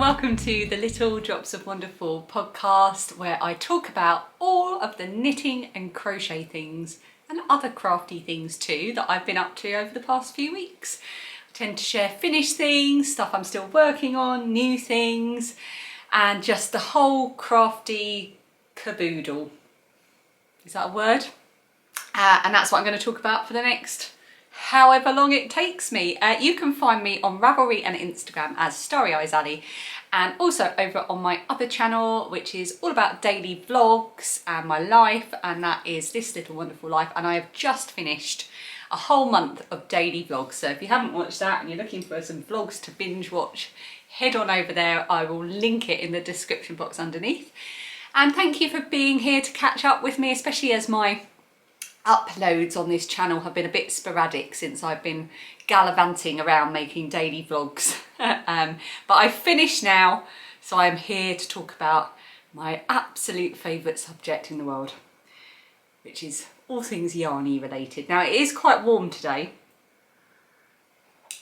welcome to the Little Drops of Wonderful podcast, where I talk about all of the knitting and crochet things and other crafty things too that I've been up to over the past few weeks. I tend to share finished things, stuff I'm still working on, new things, and just the whole crafty caboodle. Is that a word? And that's what I'm going to talk about for the next however long it takes me. You can find me on Ravelry and Instagram as Starry Eyes Ali, and also over on my other channel, which is all about daily vlogs and my life, and that is This Little Wonderful Life. And I have just finished a whole month of daily vlogs, so if you haven't watched that and you're looking for some vlogs to binge watch, head on over there. I will link it in the description box underneath. And thank you for being here to catch up with me, especially as my uploads on this channel have been a bit sporadic since I've been gallivanting around making daily vlogs. But I've finished now, so I'm here to talk about my absolute favourite subject in the world, which is all things yarny related. Now, it is quite warm today,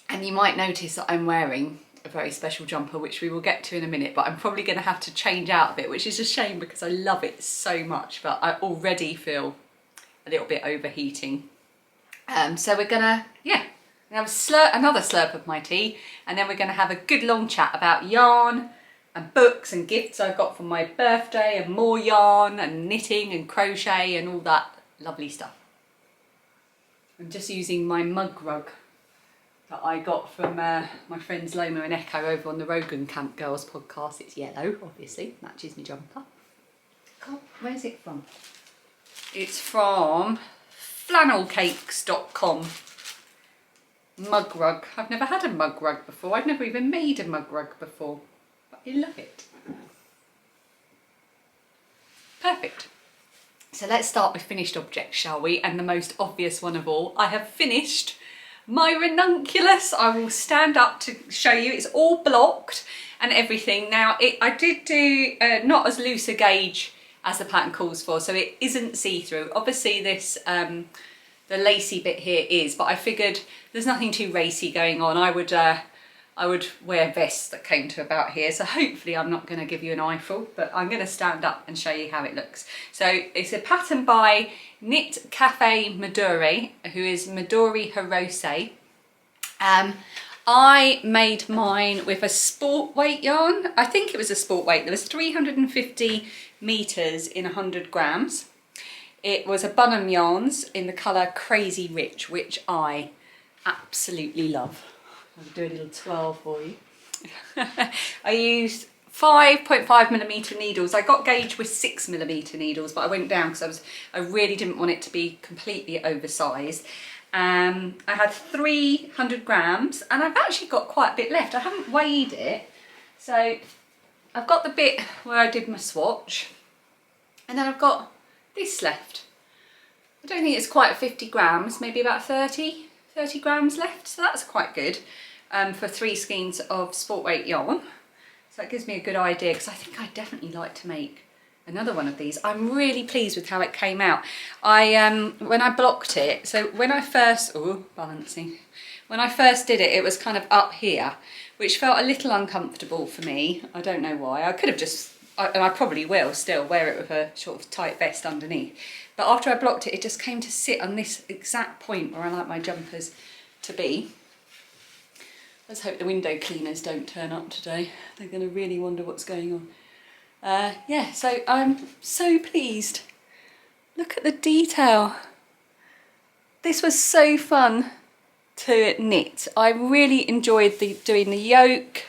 and you might notice that I'm wearing a very special jumper, which we will get to in a minute, but I'm probably going to have to change out a bit, which is a shame because I love it so much, but I already feel a little bit overheating. So we're gonna, have another slurp of my tea, and then we're gonna have a good long chat about yarn and books and gifts I got for my birthday, and more yarn and knitting and crochet and all that lovely stuff. I'm just using my mug rug that I got from my friends Loma and Echo over on the Rogan Camp Girls podcast. It's yellow, obviously, matches my jumper. God, where's it from? It's from flannelcakes.com. Mug rug. I've never had a mug rug before. I've never even made a mug rug before, but I love it. Perfect. So let's start with finished objects, shall we? And the most obvious one of all, I have finished my Ranunculus. I will stand up to show you. It's all blocked and everything. Now, I did do not as loose a gauge as the pattern calls for, so it isn't see-through. Obviously this, the lacy bit here is, but I figured there's nothing too racy going on. I would wear vests that came to about here, so hopefully I'm not going to give you an eyeful, but I'm going to stand up and show you how it looks. So it's a pattern by Knit Cafe Midori, who is Midori Hirose. I made mine with a sport weight yarn. I think it was a sport weight. There was 350 meters in 100 grams. It was a Bunham Yarns in the colour Crazy Rich, which I absolutely love. I'll do a little 12 for you. I used 5.5mm needles. I got gauged with 6mm needles, but I went down because I really didn't want it to be completely oversized. I had 300 grams, and I've actually got quite a bit left. I haven't weighed it, so I've got the bit where I did my swatch, and then I've got this left. I don't think it's quite 50 grams, maybe about 30 grams left, so that's quite good for 3 skeins of sport weight yarn. So that gives me a good idea, because I think I'd definitely like to make another one of these. I'm really pleased with how it came out. When I blocked it, so when I first, when I first did it, it was kind of up here, which felt a little uncomfortable for me. I don't know why. I could have just, and I probably will still wear it with a sort of tight vest underneath. But after I blocked it, it just came to sit on this exact point where I like my jumpers to be. Let's hope the window cleaners don't turn up today. They're going to really wonder what's going on. Yeah, so I'm so pleased. Look at the detail. This was so fun to knit. I really enjoyed doing the yoke.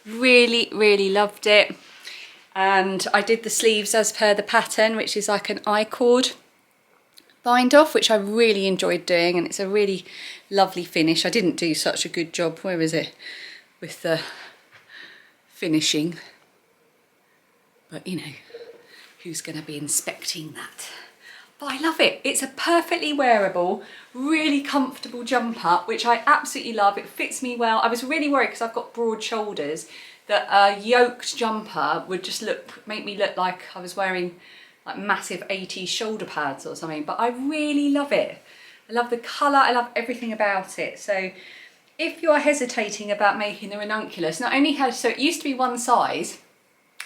Really loved it. And I did the sleeves as per the pattern, which is like an I-cord bind off, which I really enjoyed doing, and it's a really lovely finish. I didn't do such a good job, where is it, with the finishing. But you know, who's going to be inspecting that? But I love it. It's a perfectly wearable, really comfortable jumper, which I absolutely love. It fits me well. I was really worried because I've got broad shoulders that a yoked jumper would just make me look like I was wearing like massive 80s shoulder pads or something. But I really love it. I love the colour. I love everything about it. So if you're hesitating about making the ranunculus, not only has, so it used to be one size,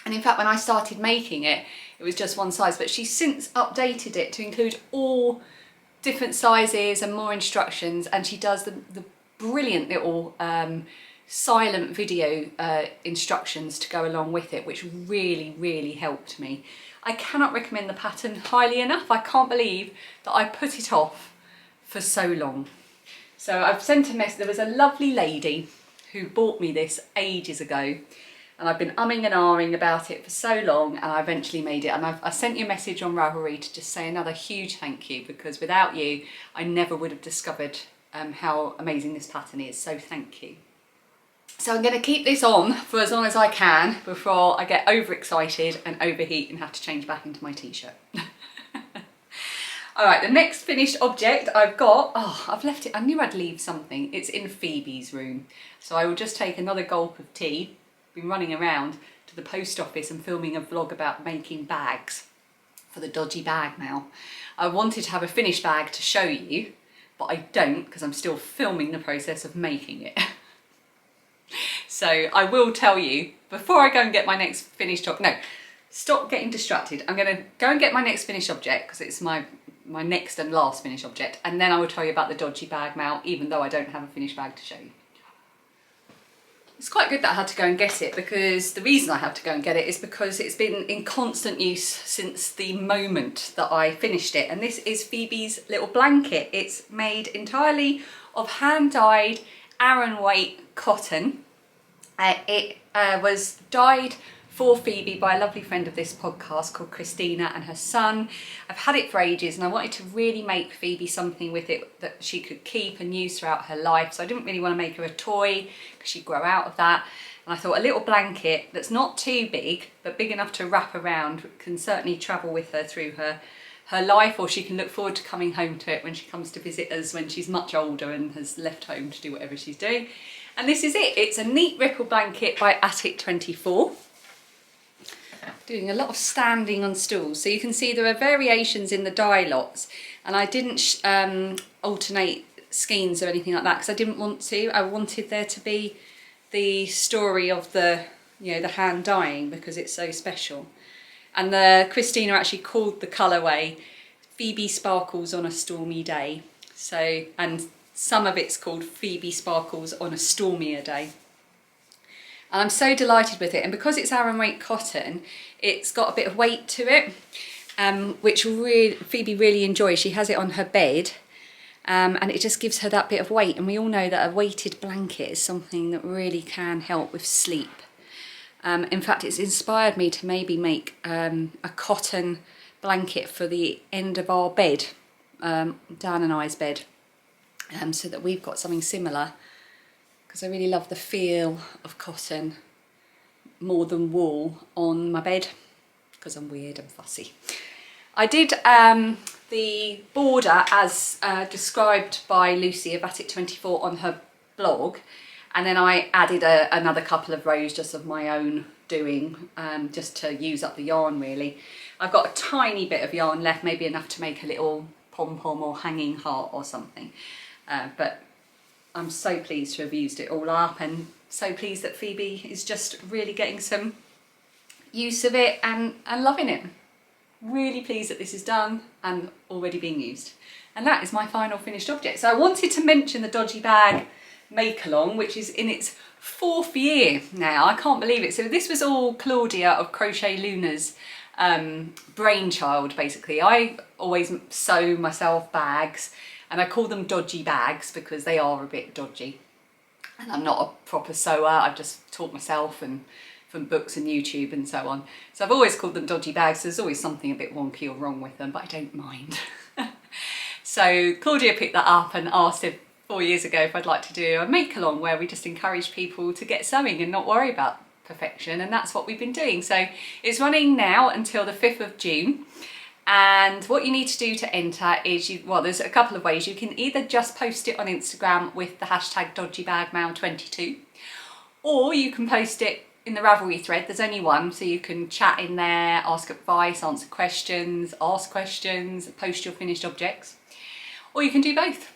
and in fact when I started making it, it was just one size, but she's since updated it to include all different sizes and more instructions, and she does the brilliant little silent video instructions to go along with it, which really helped me. I cannot recommend the pattern highly enough. I can't believe that I put it off for so long. So I've sent a message. There was a lovely lady who bought me this ages ago, and I've been umming and ahhing about it for so long, and I eventually made it. And I sent you a message on Ravelry to just say another huge thank you, because without you I never would have discovered how amazing this pattern is, so thank you. So I'm going to keep this on for as long as I can before I get overexcited and overheat and have to change back into my t-shirt. Alright, the next finished object I've got, oh, I've left it, I knew I'd leave something. It's in Phoebe's room. So I will just take another gulp of tea. Been running around to the post office and filming a vlog about making bags for the Dodgy Bag MAL. I wanted to have a finished bag to show you, but I don't because I'm still filming the process of making it. So I will tell you before I go and get my next finished object. No, stop getting distracted. I'm going to go and get my next finished object because it's my next and last finished object, and then I will tell you about the Dodgy Bag MAL, even though I don't have a finished bag to show you. It's quite good that I had to go and get it, because the reason I had to go and get it is because it's been in constant use since the moment that I finished it. And this is Phoebe's little blanket. It's made entirely of hand-dyed Aran weight cotton. It was dyed for Phoebe by a lovely friend of this podcast called Christina and her son. I've had it for ages, and I wanted to really make Phoebe something with it that she could keep and use throughout her life. So I didn't really want to make her a toy because she'd grow out of that. And I thought a little blanket that's not too big, but big enough to wrap around, can certainly travel with her through her life, or she can look forward to coming home to it when she comes to visit us when she's much older and has left home to do whatever she's doing. And this is it. It's a neat ripple blanket by Attic24. Doing a lot of standing on stools, so you can see there are variations in the dye lots, and I didn't alternate skeins or anything like that because I didn't want to. I wanted there to be the story of the, you know, the hand dyeing, because it's so special. And Christina actually called the colourway Phoebe Sparkles on a Stormy Day. So, and some of it's called Phoebe Sparkles on a Stormier Day. And I'm so delighted with it, and because it's Aran weight cotton, it's got a bit of weight to it, which Phoebe really enjoys. She has it on her bed, and it just gives her that bit of weight, and we all know that a weighted blanket is something that really can help with sleep. In fact, it's inspired me to maybe make a cotton blanket for the end of our bed, Dan and I's bed, so that we've got something similar. Because I really love the feel of cotton more than wool on my bed, because I'm weird and fussy. I did the border as described by Lucy of Attic24 on her blog, and then I added another couple of rows just of my own doing, just to use up the yarn really. I've got a tiny bit of yarn left, maybe enough to make a little pom-pom or hanging heart or something, but I'm so pleased to have used it all up, and so pleased that Phoebe is just really getting some use of it and loving it. Really pleased that this is done and already being used. And that is my final finished object. So I wanted to mention the Dodgy Bag Make Along, which is in its 4th year now. I can't believe it. So this was all Claudia of Crochet Luna's brainchild, basically. I always sew myself bags, and I call them dodgy bags because they are a bit dodgy. And I'm not a proper sewer, I've just taught myself and from books and YouTube and so on. So I've always called them dodgy bags. There's always something a bit wonky or wrong with them, but I don't mind. So Claudia picked that up and asked 4 years ago if I'd like to do a make along where we just encourage people to get sewing and not worry about perfection, and that's what we've been doing. So it's running now until the 5th of June. And what you need to do to enter is, well, there's a couple of ways. You can either just post it on Instagram with the hashtag DodgyBagMail22, or you can post it in the Ravelry thread. There's only one, so you can chat in there, ask advice, answer questions, ask questions, post your finished objects, or you can do both.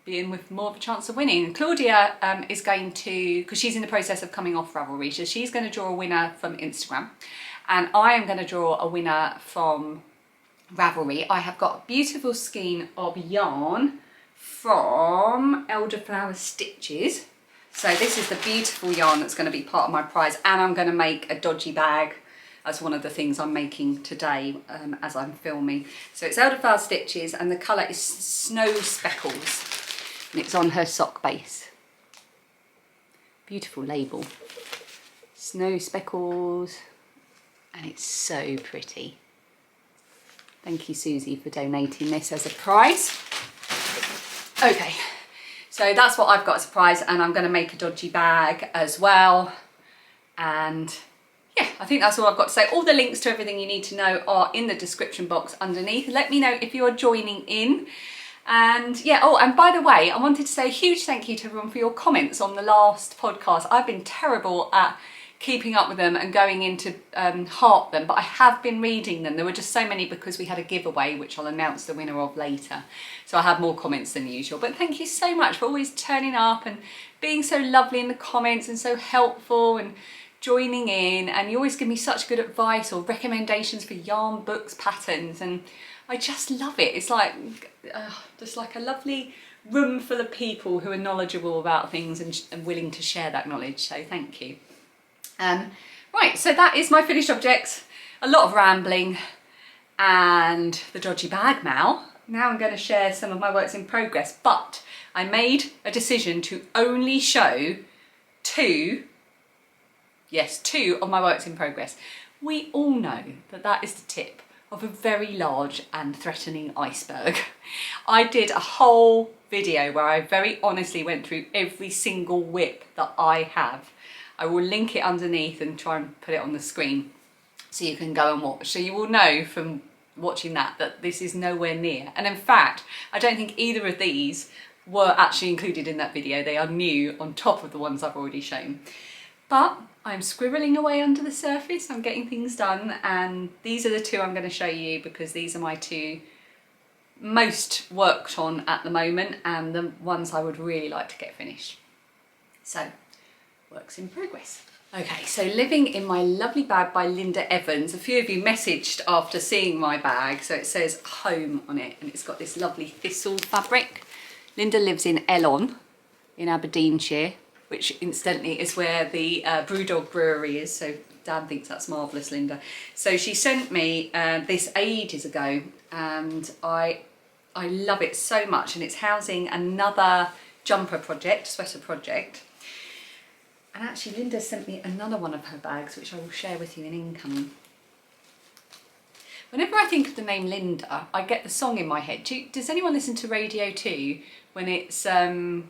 be in with more of a chance of winning. And Claudia is going to, because she's in the process of coming off Ravelry, so she's going to draw a winner from Instagram, and I am going to draw a winner from Ravelry. I have got a beautiful skein of yarn from Elderflower Stitches. So this is the beautiful yarn that's going to be part of my prize, and I'm going to make a dodgy bag as one of the things I'm making today as I'm filming. So it's Elderflower Stitches, and the colour is Snow Speckles, and it's on her sock base. Beautiful label. Snow Speckles, and it's so pretty. Thank you, Susie, for donating this as a prize. Okay, so that's what I've got as a prize, and I'm going to make a dodgy bag as well. And yeah, I think that's all I've got to say. All the links to everything you need to know are in the description box underneath. Let me know if you are joining in. And yeah, oh, and by the way, I wanted to say a huge thank you to everyone for your comments on the last podcast. I've been terrible at keeping up with them and going into heart them, but I have been reading them. There were just so many because we had a giveaway, which I'll announce the winner of later. So I had more comments than usual. But thank you so much for always turning up and being so lovely in the comments and so helpful and joining in. And you always give me such good advice or recommendations for yarn, books, patterns, and I just love it. It's like just like a lovely room full of people who are knowledgeable about things and willing to share that knowledge. So thank you. Right, so that is my finished objects, a lot of rambling, and the Dodgy Bag MAL. Now I'm going to share some of my works in progress, but I made a decision to only show two of my works in progress. We all know that that is the tip of a very large and threatening iceberg. I did a whole video where I very honestly went through every single whip that I have. I will link it underneath and try and put it on the screen so you can go and watch. So you will know from watching that this is nowhere near. And in fact, I don't think either of these were actually included in that video. They are new on top of the ones I've already shown. But I'm scribbling away under the surface. I'm getting things done. And these are the two I'm going to show you because these are my two most worked on at the moment and the ones I would really like to get finished. So, works in progress. Okay, so Living in My Lovely Bag by Linda Evans. A few of you messaged after seeing my bag, so it says home on it, and it's got this lovely thistle fabric. Linda lives in Elon in Aberdeenshire, which incidentally is where the Brewdog Brewery is, so Dad thinks that's marvellous, Linda. So she sent me this ages ago, and I love it so much, and it's housing another jumper project, sweater project. And actually Linda sent me another one of her bags, which I will share with you in incoming. Whenever I think of the name Linda, I get the song in my head. Does anyone listen to Radio 2 when it's, oh,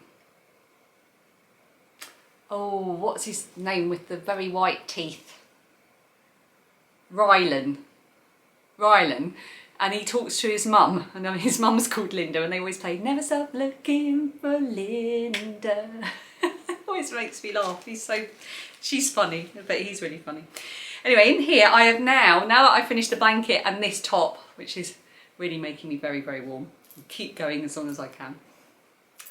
what's his name with the very white teeth? Rylan. And he talks to his mum, and his mum's called Linda, and they always play Never Stop Looking for Linda. Always makes me laugh. She's funny, but he's really funny. Anyway, in here I have now that I've finished the blanket and this top, which is really making me very, very warm. I'll keep going as long as I can.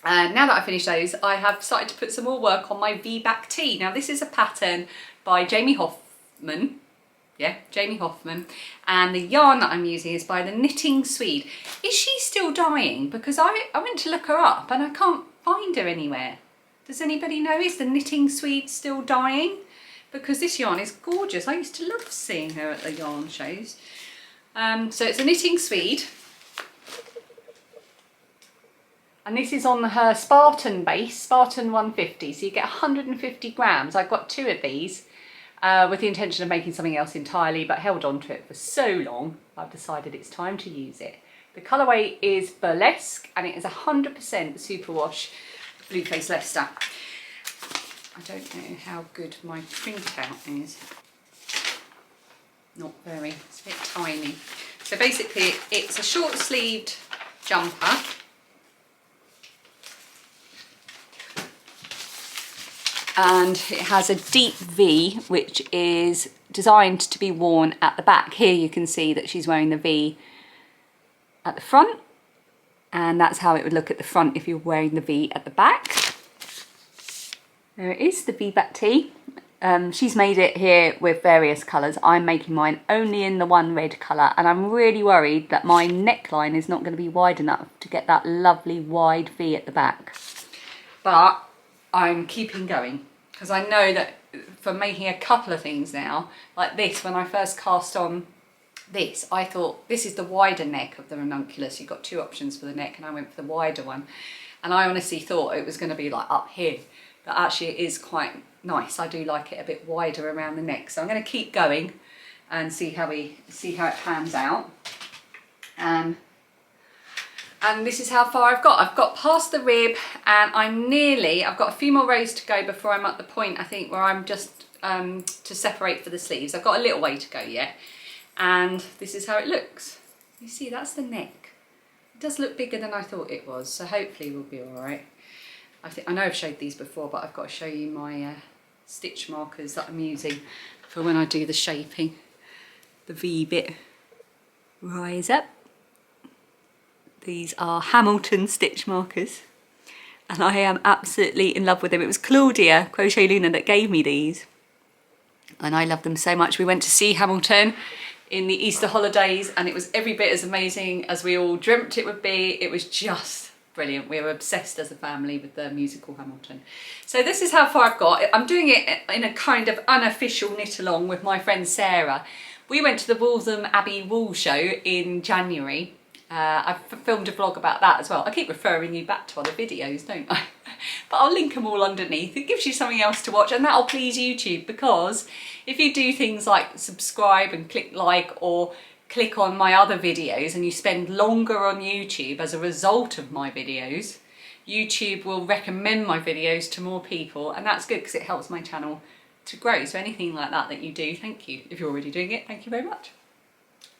And now that I've finished those, I have started to put some more work on my V-back tee. Now this is a pattern by Jamie Hoffman. Yeah, Jamie Hoffman. And the yarn that I'm using is by the Knitting Swede. Is she still dyeing? Because I went to look her up and I can't find her anywhere. Does anybody know, is the Knitting Swede still dyeing? Because this yarn is gorgeous. I used to love seeing her at the yarn shows. So it's a Knitting Swede. And this is on her Spartan base, Spartan 150. So you get 150 grams. I've got two of these with the intention of making something else entirely, but held on to it for so long, I've decided it's time to use it. The colourway is Burlesque, and it is 100% superwash Blueface Leicester. I don't know how good my printout is. Not very, it's a bit tiny. So basically it's a short sleeved jumper. And it has a deep V, which is designed to be worn at the back. Here you can see that she's wearing the V at the front, And that's how it would look at the front if you're wearing the V at the back. There it is, the V-back tee. She's made it here with various colours. I'm making mine only in the one red colour, and I'm really worried that my neckline is not going to be wide enough to get that lovely wide V at the back. But I'm keeping going, because I know that for making a couple of things now, like this, when I first cast on this, I thought this is the wider neck of the Ranunculus. You've got two options for the neck, and I went for the wider one. And I honestly thought it was going to be like up here, but actually it is quite nice. I do like it a bit wider around the neck. So I'm going to keep going and see how it pans out. And this is how far I've got. I've got past the rib, and I've got a few more rows to go before I'm at the point, I think, where I'm just to separate for the sleeves. I've got a little way to go yet. And this is how it looks. You see, that's the neck. It does look bigger than I thought it was, so hopefully we'll be all right. I know I've showed these before, but I've got to show you my stitch markers that I'm using for when I do the shaping. The V bit. Rise up. These are Hamilton stitch markers, and I am absolutely in love with them. It was Claudia, Crochet Luna, that gave me these, and I love them so much. We went to see Hamilton in the Easter holidays, and it was every bit as amazing as we all dreamt it would be. It was just brilliant. We were obsessed as a family with the musical Hamilton. So this is how far I've got. I'm doing it in a kind of unofficial knit along with my friend Sarah. We went to the Waltham Abbey Wool Show in January. I've filmed a vlog about that as well. I keep referring you back to other videos, don't I? But I'll link them all underneath. It gives you something else to watch, and that'll please YouTube, because if you do things like subscribe and click like, or click on my other videos, and you spend longer on YouTube as a result of my videos, YouTube will recommend my videos to more people, and that's good because it helps my channel to grow. So anything like that you do, thank you. If you're already doing it, thank you very much.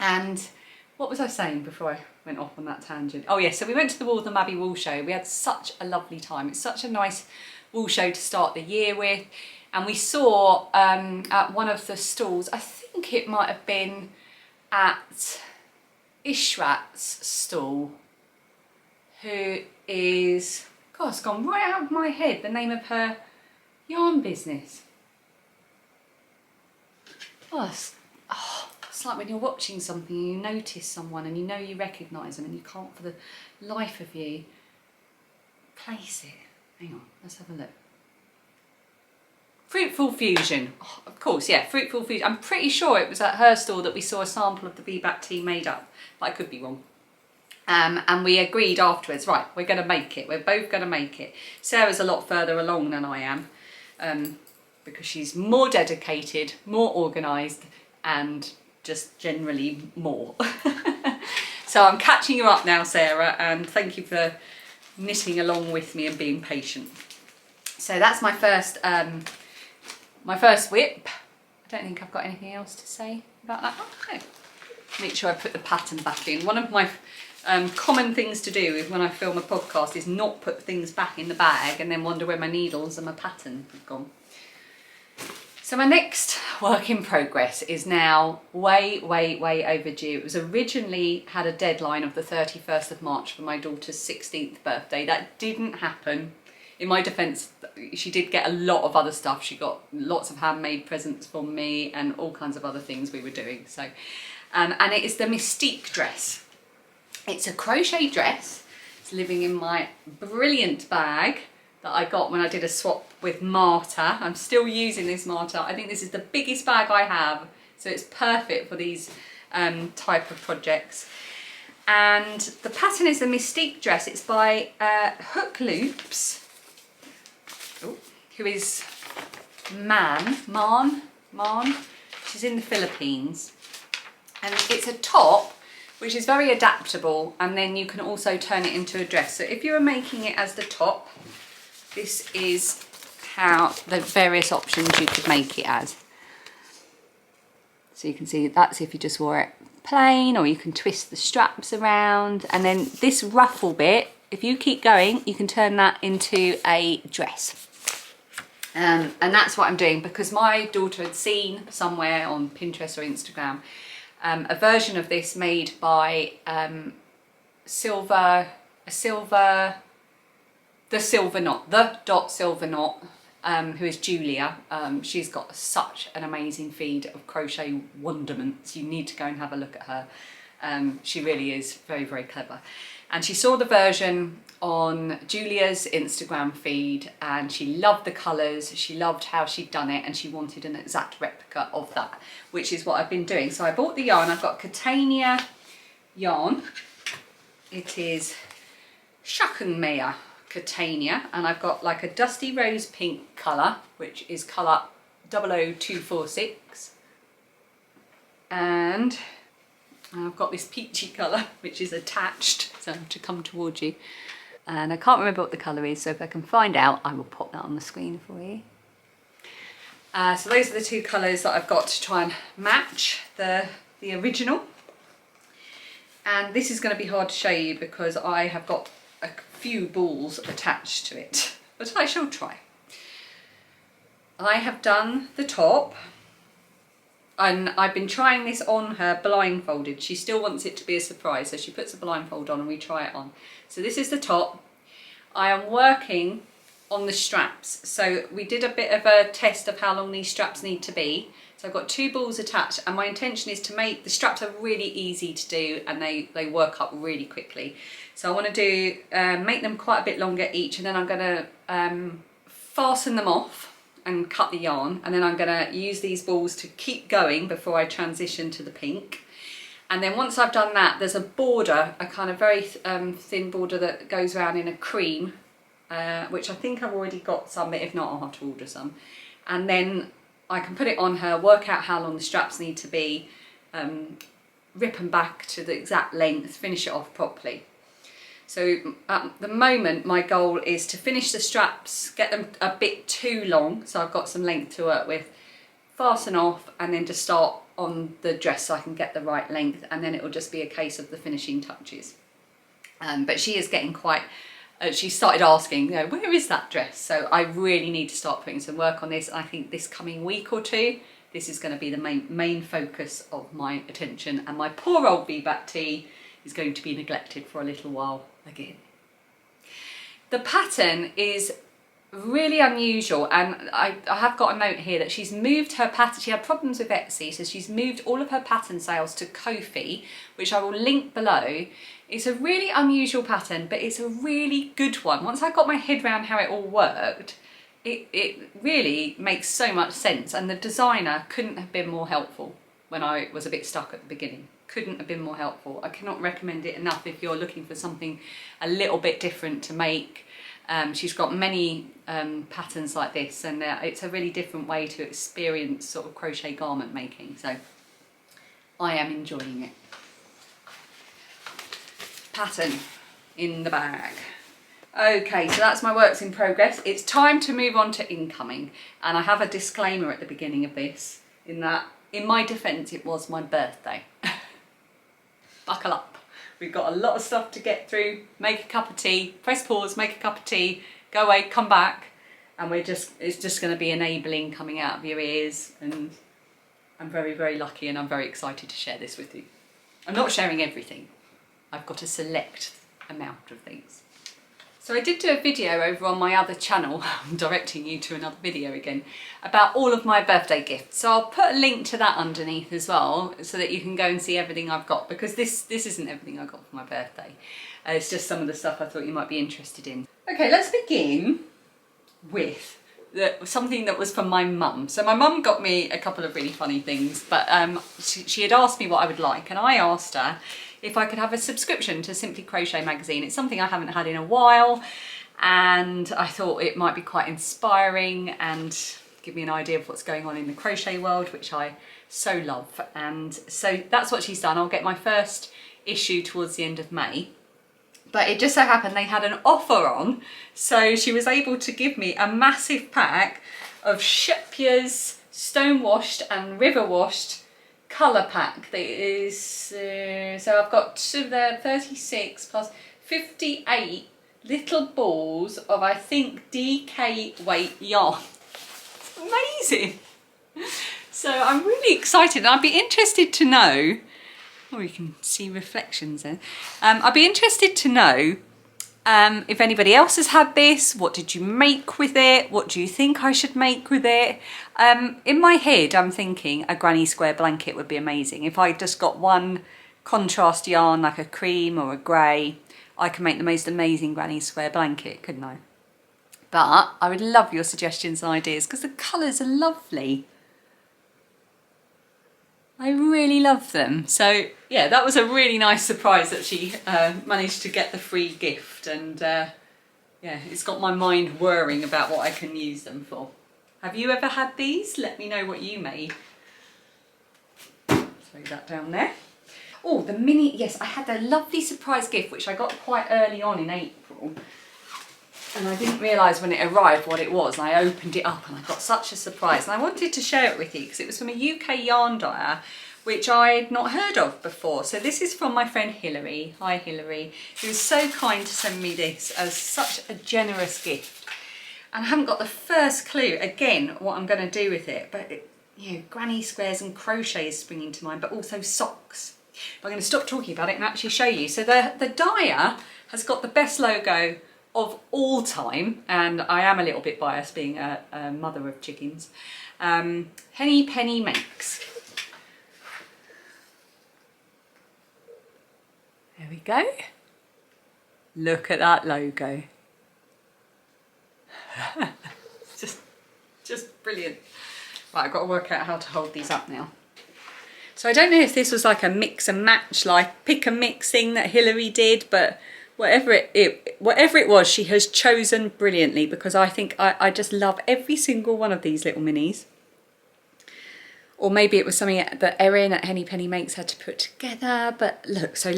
And what was I saying before I went off on that tangent? Oh yes, so we went to the Waltham Abbey Wool Show. We had such a lovely time. It's such a nice wool show to start the year with. And we saw at one of the stalls, I think it might have been at Ishrat's stall, who is, God, it's gone right out of my head, the name of her yarn business. It's like when you're watching something and you notice someone and you know you recognise them and you can't for the life of you place it. Hang on, let's have a look. Fruitful Fusion. Oh, of course, yeah, Fruitful Fusion. I'm pretty sure it was at her store that we saw a sample of the V-back tee made up, but I could be wrong. And we agreed afterwards, right, we're going to make it. We're both going to make it. Sarah's a lot further along than I am, because she's more dedicated, more organised, and just generally more. So I'm catching you up now, Sarah, and thank you for knitting along with me and being patient. So that's my first whip. I don't think I've got anything else to say about that. Oh, no. Make sure I put the pattern back in. One of my common things to do when I film a podcast is not put things back in the bag and then wonder where my needles and my pattern have gone. So my next work in progress is now way overdue. It was originally had a deadline of the 31st of March for my daughter's 16th birthday. That didn't happen. In my defence, she did get a lot of other stuff. She got lots of handmade presents from me and all kinds of other things we were doing. So, and it is the Mystique dress. It's a crochet dress. It's living in my brilliant bag that I got when I did a swap with Marta. I'm still using this Marta. I think this is the biggest bag I have, so it's perfect for these type of projects. And the pattern is the Mystique dress. It's by Hook Loops, who is Man. She's in the Philippines. And it's a top which is very adaptable, and then you can also turn it into a dress. So if you were making it as the top, this is how the various options you could make it as. So you can see that's if you just wore it plain, or you can twist the straps around, and then this ruffle bit, if you keep going, you can turn that into a dress. And that's what I'm doing, because my daughter had seen somewhere on Pinterest or Instagram a version of this made by Silver a silver, the dot silver knot, who is Julia. She's got such an amazing feed of crochet wonderments. You need to go and have a look at her. She really is very, very clever. And she saw the version on Julia's Instagram feed and she loved the colours, she loved how she'd done it, and she wanted an exact replica of that, which is what I've been doing. So I bought the yarn. I've got Catania yarn. It is Schachenmeer Catania, and I've got like a dusty rose pink colour, which is colour 00246, and I've got this peachy colour which is attached, so to come towards you, and I can't remember what the colour is, so if I can find out I will pop that on the screen for you. So those are the two colours that I've got to try and match the original, and this is going to be hard to show you because I have got a few balls attached to it, but I shall try. I have done the top, and I've been trying this on her blindfolded. She still wants it to be a surprise, so she puts a blindfold on and we try it on. So this is the top. I am working on the straps. So we did a bit of a test of how long these straps need to be. So I've got two balls attached, and my intention is to make, the straps are really easy to do and they work up really quickly. So I want to do, make them quite a bit longer each, and then I'm going to fasten them off and cut the yarn, and then I'm going to use these balls to keep going before I transition to the pink. And then once I've done that, there's a border, a kind of very thin border that goes around in a cream, which I think I've already got some, but if not I'll have to order some. And then I can put it on her, work out how long the straps need to be, rip them back to the exact length, finish it off properly. So at the moment my goal is to finish the straps, get them a bit too long, so I've got some length to work with, fasten off, and then to start on the dress so I can get the right length, and then it will just be a case of the finishing touches. But she is getting quite, she started asking, you know, where is that dress? So I really need to start putting some work on this. I think this coming week or two, this is going to be the main focus of my attention, and my poor old V-back tee is going to be neglected for a little while again. The pattern is really unusual, and I have got a note here that she's moved her pattern. She had problems with Etsy, so she's moved all of her pattern sales to Ko-fi, which I will link below. It's a really unusual pattern, but it's a really good one. Once I got my head around how it all worked, it really makes so much sense, and the designer couldn't have been more helpful when I was a bit stuck at the beginning. Couldn't have been more helpful. I cannot recommend it enough if you're looking for something a little bit different to make. She's got many patterns like this, and it's a really different way to experience sort of crochet garment making, so I am enjoying it. Pattern in the bag. Okay, so that's my works in progress. It's time to move on to incoming, and I have a disclaimer at the beginning of this, in that, in my defence, it was my birthday. Buckle up. We've got a lot of stuff to get through. Make a cup of tea, press pause, make a cup of tea, go away, come back, and it's just going to be enabling coming out of your ears, and I'm very, very lucky, and I'm very excited to share this with you. I'm not sharing everything. I've got a select amount of things. So I did do a video over on my other channel, I'm directing you to another video again, about all of my birthday gifts. So I'll put a link to that underneath as well, so that you can go and see everything I've got, because this isn't everything I got for my birthday. It's just some of the stuff I thought you might be interested in. Okay, let's begin with something that was from my mum. So my mum got me a couple of really funny things, but she had asked me what I would like, and I asked her if I could have a subscription to Simply Crochet magazine. It's something I haven't had in a while, and I thought it might be quite inspiring and give me an idea of what's going on in the crochet world, which I so love. And so that's what she's done. I'll get my first issue towards the end of May. But it just so happened they had an offer on, so she was able to give me a massive pack of Shepya's stone washed and river washed colour pack. That is, so I've got the 36 plus 58 little balls of, I think, DK weight yarn. It's amazing. So I'm really excited, and I'd be interested to know, oh, you can see reflections there. I'd be interested to know If anybody else has had this, what did you make with it? What do you think I should make with it? In my head, I'm thinking a granny square blanket would be amazing. If I just got one contrast yarn, like a cream or a grey, I can make the most amazing granny square blanket, couldn't I? But I would love your suggestions and ideas because the colours are lovely. I really love them. So yeah, that was a really nice surprise that she managed to get the free gift, and yeah, it's got my mind whirring about what I can use them for. Have you ever had these? Let me know what you made. Throw that down there. Oh, the mini, yes, I had a lovely surprise gift which I got quite early on in April. And I didn't realise when it arrived what it was, and I opened it up and I got such a surprise. And I wanted to share it with you because it was from a UK yarn dyer which I'd not heard of before. So this is from my friend Hilary. Hi Hilary, who was so kind to send me this as such a generous gift. And I haven't got the first clue, again, what I'm going to do with it. But, you know, granny squares and crochet is springing to mind, but also socks. But I'm going to stop talking about it and actually show you. So the dyer has got the best logo of all time, and I am a little bit biased being a mother of chickens. Henny Penny Makes. There we go. Look at that logo. just brilliant. Right, I've got to work out how to hold these up now. So I don't know if this was like a mix and match, like pick and mix thing that Hilary did, but whatever it was, she has chosen brilliantly, because I think I just love every single one of these little minis. Or maybe it was something that Erin at Henny Penny Makes had to put together. But look, so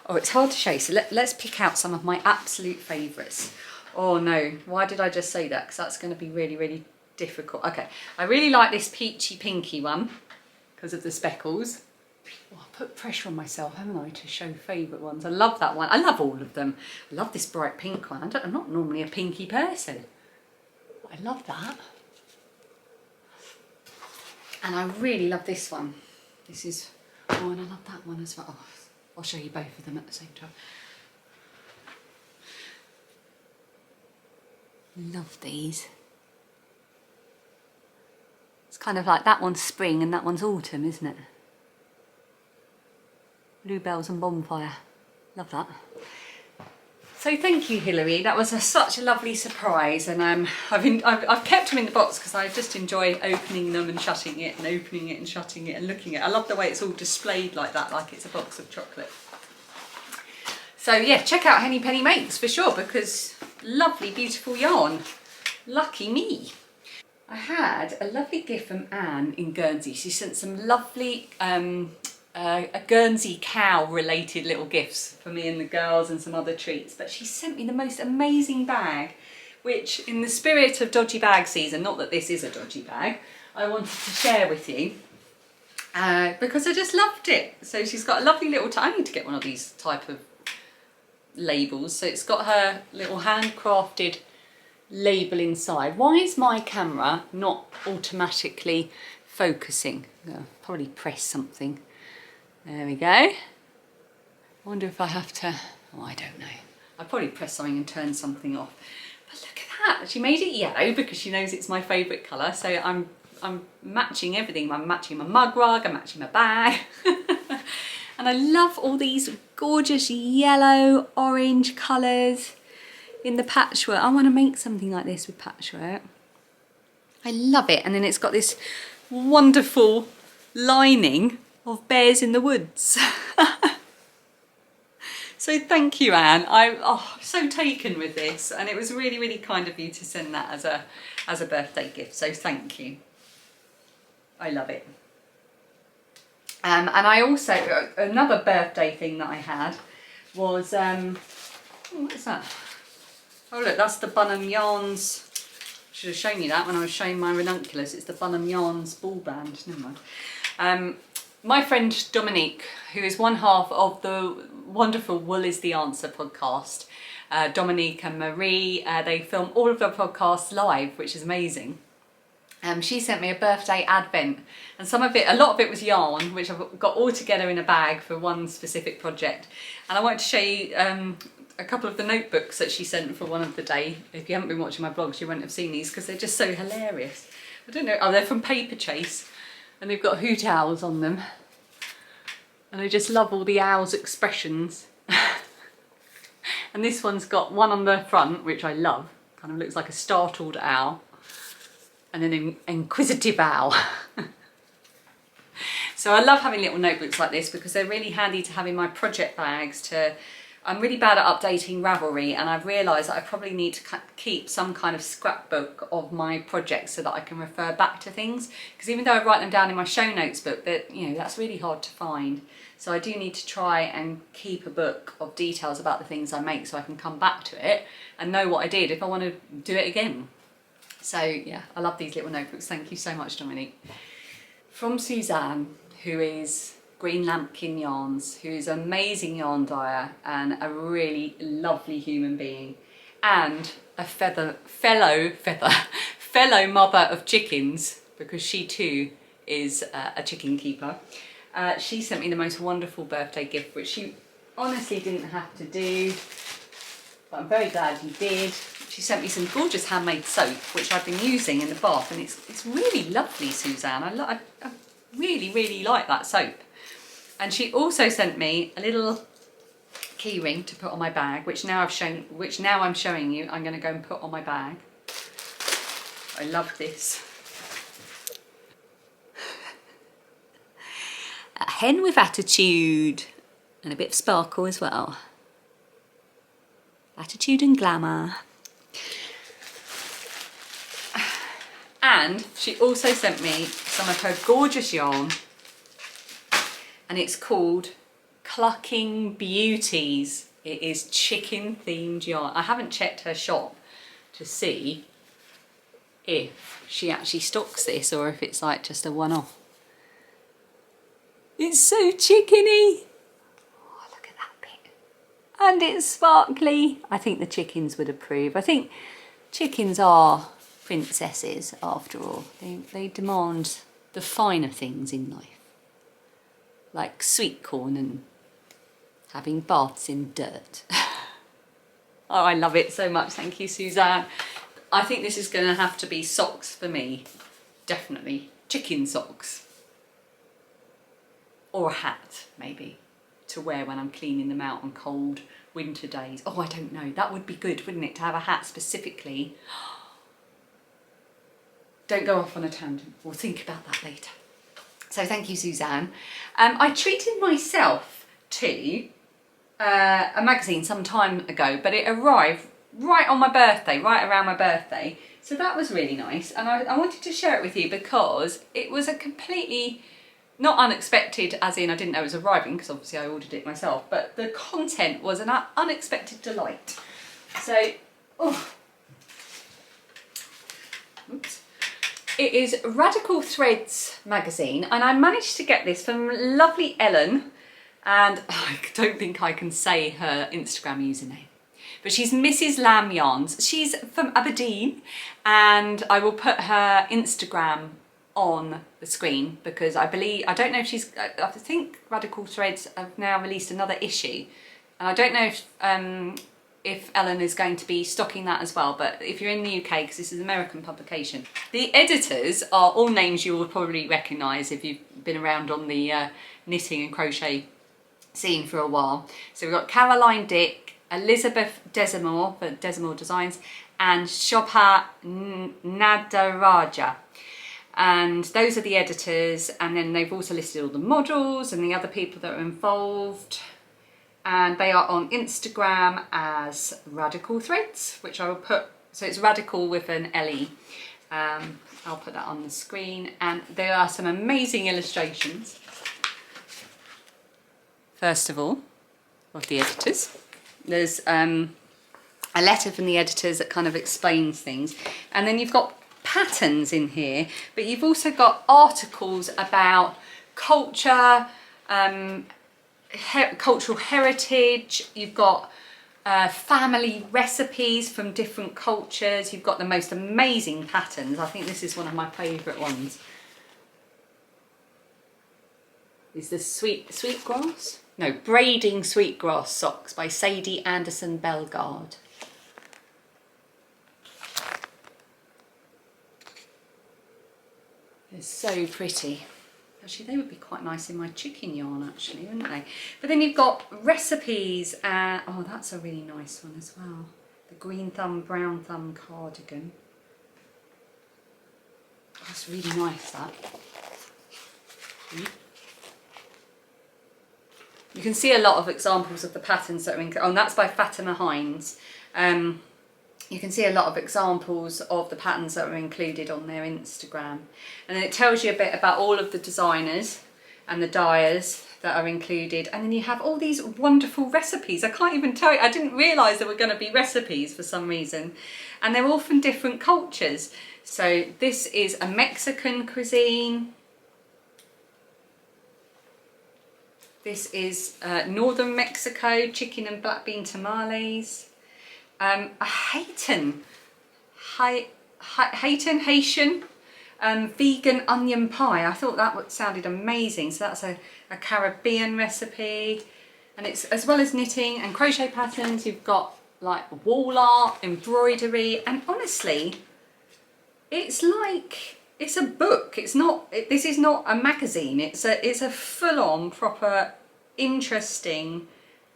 oh, it's hard to show. So let's pick out some of my absolute favourites. Oh no, why did I just say that? Because that's going to be really, really difficult. Okay, I really like this peachy pinky one because of the speckles. Oh, I put pressure on myself, haven't I, to show favourite ones. I love that one. I love all of them. I love this bright pink one. I'm not normally a pinky person. I love that. And I really love this one. This is, oh, and I love that one as well. Oh, I'll show you both of them at the same time. Love these. It's kind of like that one's spring and that one's autumn, isn't it? Bluebells and bonfire. Love that. So thank you, Hilary. That was such a lovely surprise, and I've kept them in the box because I just enjoy opening them and shutting it and opening it and shutting it and looking at it. I love the way it's all displayed like that, like it's a box of chocolate. So yeah, check out Henny Penny Makes for sure, because lovely, beautiful yarn. Lucky me. I had a lovely gift from Anne in Guernsey. She sent some lovely a Guernsey cow related little gifts for me and the girls and some other treats, but she sent me the most amazing bag, which in the spirit of dodgy bag season, not that this is a dodgy bag, I wanted to share with you because I just loved it. So she's got a lovely little, I need to get one of these type of labels. So it's got her little handcrafted label inside. Why is my camera not automatically focusing? I'll probably press something. There we go. I wonder if I have to, oh, I don't know. I'll probably press something and turn something off. But look at that, she made it yellow because she knows it's my favourite colour. So I'm matching everything. I'm matching my mug rug, I'm matching my bag. And I love all these gorgeous yellow, orange colours in the patchwork. I want to make something like this with patchwork. I love it. And then it's got this wonderful lining of bears in the woods. So thank you, Anne. I'm so taken with this, and it was really, really kind of you to send that as a birthday gift. So thank you. I love it. And I also, another birthday thing that I had was what is that? Oh look, that's the Bunham Yarns. Should have shown you that when I was showing my Ranunculus. It's the Bunham Yarns ball band. Never mind. My friend Dominique, who is one half of the wonderful Wool is the Answer podcast, Dominique and Marie, they film all of their podcasts live, which is amazing. She sent me a birthday advent, and some of it, a lot of it was yarn, which I've got all together in a bag for one specific project. And I wanted to show you a couple of the notebooks that she sent for one of the day. If you haven't been watching my blogs, you won't have seen these because they're just so hilarious. I don't know, oh, they're from Paper Chase and they've got hoot owls on them. And I just love all the owls' expressions. And this one's got one on the front, which I love. Kind of looks like a startled owl. And an inquisitive owl. So I love having little notebooks like this because they're really handy to have in my project bags to... I'm really bad at updating Ravelry, and I've realised that I probably need to keep some kind of scrapbook of my projects so that I can refer back to things. Because even though I write them down in my show notes book, that, you know, that's really hard to find. So I do need to try and keep a book of details about the things I make so I can come back to it and know what I did if I want to do it again. So yeah, I love these little notebooks. Thank you so much, Dominique. From Suzanne, who is Green Lampkin Yarns, who is an amazing yarn dyer and a really lovely human being, and a fellow mother of chickens, because she too is a chicken keeper. She sent me the most wonderful birthday gift, which she honestly didn't have to do, but I'm very glad you did. She sent me some gorgeous handmade soap, which I've been using in the bath, and it's really lovely, Suzanne. I really, really like that soap. And she also sent me a little key ring to put on my bag, which now I'm showing you. I'm going to go and put on my bag. I love this. A hen with attitude and a bit of sparkle as well. Attitude and glamour. And she also sent me some of her gorgeous yarn, and it's called Clucking Beauties. It is chicken themed yarn. I haven't checked her shop to see if she actually stocks this or if it's like just a one-off. It's so chickeny. Oh, look at that bit. And it's sparkly. I think the chickens would approve. I think chickens are princesses after all. They demand the finer things in life, like sweet corn and having baths in dirt. Oh, I love it so much. Thank you, Suzanne. I think this is going to have to be socks for me. Definitely. Chicken socks. Or a hat, maybe, to wear when I'm cleaning them out on cold winter days. Oh, I don't know. That would be good, wouldn't it, to have a hat specifically. Don't go off on a tangent. We'll think about that later. So thank you, Suzanne. I treated myself to a magazine some time ago, but it arrived right on my birthday, right around my birthday. So that was really nice. And I wanted to share it with you because it was a completely, not unexpected, as in I didn't know it was arriving, because obviously I ordered it myself, but the content was an unexpected delight. So, oh, oops. It is Radical Threads magazine, and I managed to get this from lovely Ellen, and I don't think I can say her Instagram username, but she's Mrs Lam Yarns. She's from Aberdeen, and I will put her Instagram on the screen because I don't know if she's, I think Radical Threads have now released another issue, and I don't know if Ellen is going to be stocking that as well, but if you're in the UK, because this is an American publication. The editors are all names you will probably recognise if you've been around on the knitting and crochet scene for a while. So we've got Caroline Dick, Elizabeth Desimore for Desimore Designs, and Shobha Nadaraja. And those are the editors, and then they've also listed all the models and the other people that are involved. And they are on Instagram as Radical Threads, which I will put, so it's Radical with an L-E. I'll put that on the screen, and there are some amazing illustrations. First of all, of the editors. There's a letter from the editors that kind of explains things, and then you've got patterns in here, but you've also got articles about culture, cultural heritage. You've got family recipes from different cultures. You've got the most amazing patterns. I think this is one of my favourite ones. Is the sweet grass? Braiding Sweetgrass Socks by Sadie Anderson Bellegarde. They're so pretty. Actually, they would be quite nice in my chicken yarn, actually, wouldn't they? But then you've got recipes, and oh, that's a really nice one as well. The green thumb, brown thumb cardigan. That's really nice, that. You can see a lot of examples of the patterns that are in. Oh, and that's by Fatima Hines. You can see a lot of examples of the patterns that are included on their Instagram. And then it tells you a bit about all of the designers and the dyers that are included. And then you have all these wonderful recipes. I can't even tell you, I didn't realise there were going to be recipes for some reason. And they're all from different cultures. So this is a Mexican cuisine. This is northern Mexico, chicken and black bean tamales. A Haitian vegan onion pie. I thought that sounded amazing. So that's a Caribbean recipe. And it's, as well as knitting and crochet patterns, you've got like wall art, embroidery, and honestly, it's like, it's a book. It's not, this is not a magazine. It's a full-on, proper, interesting,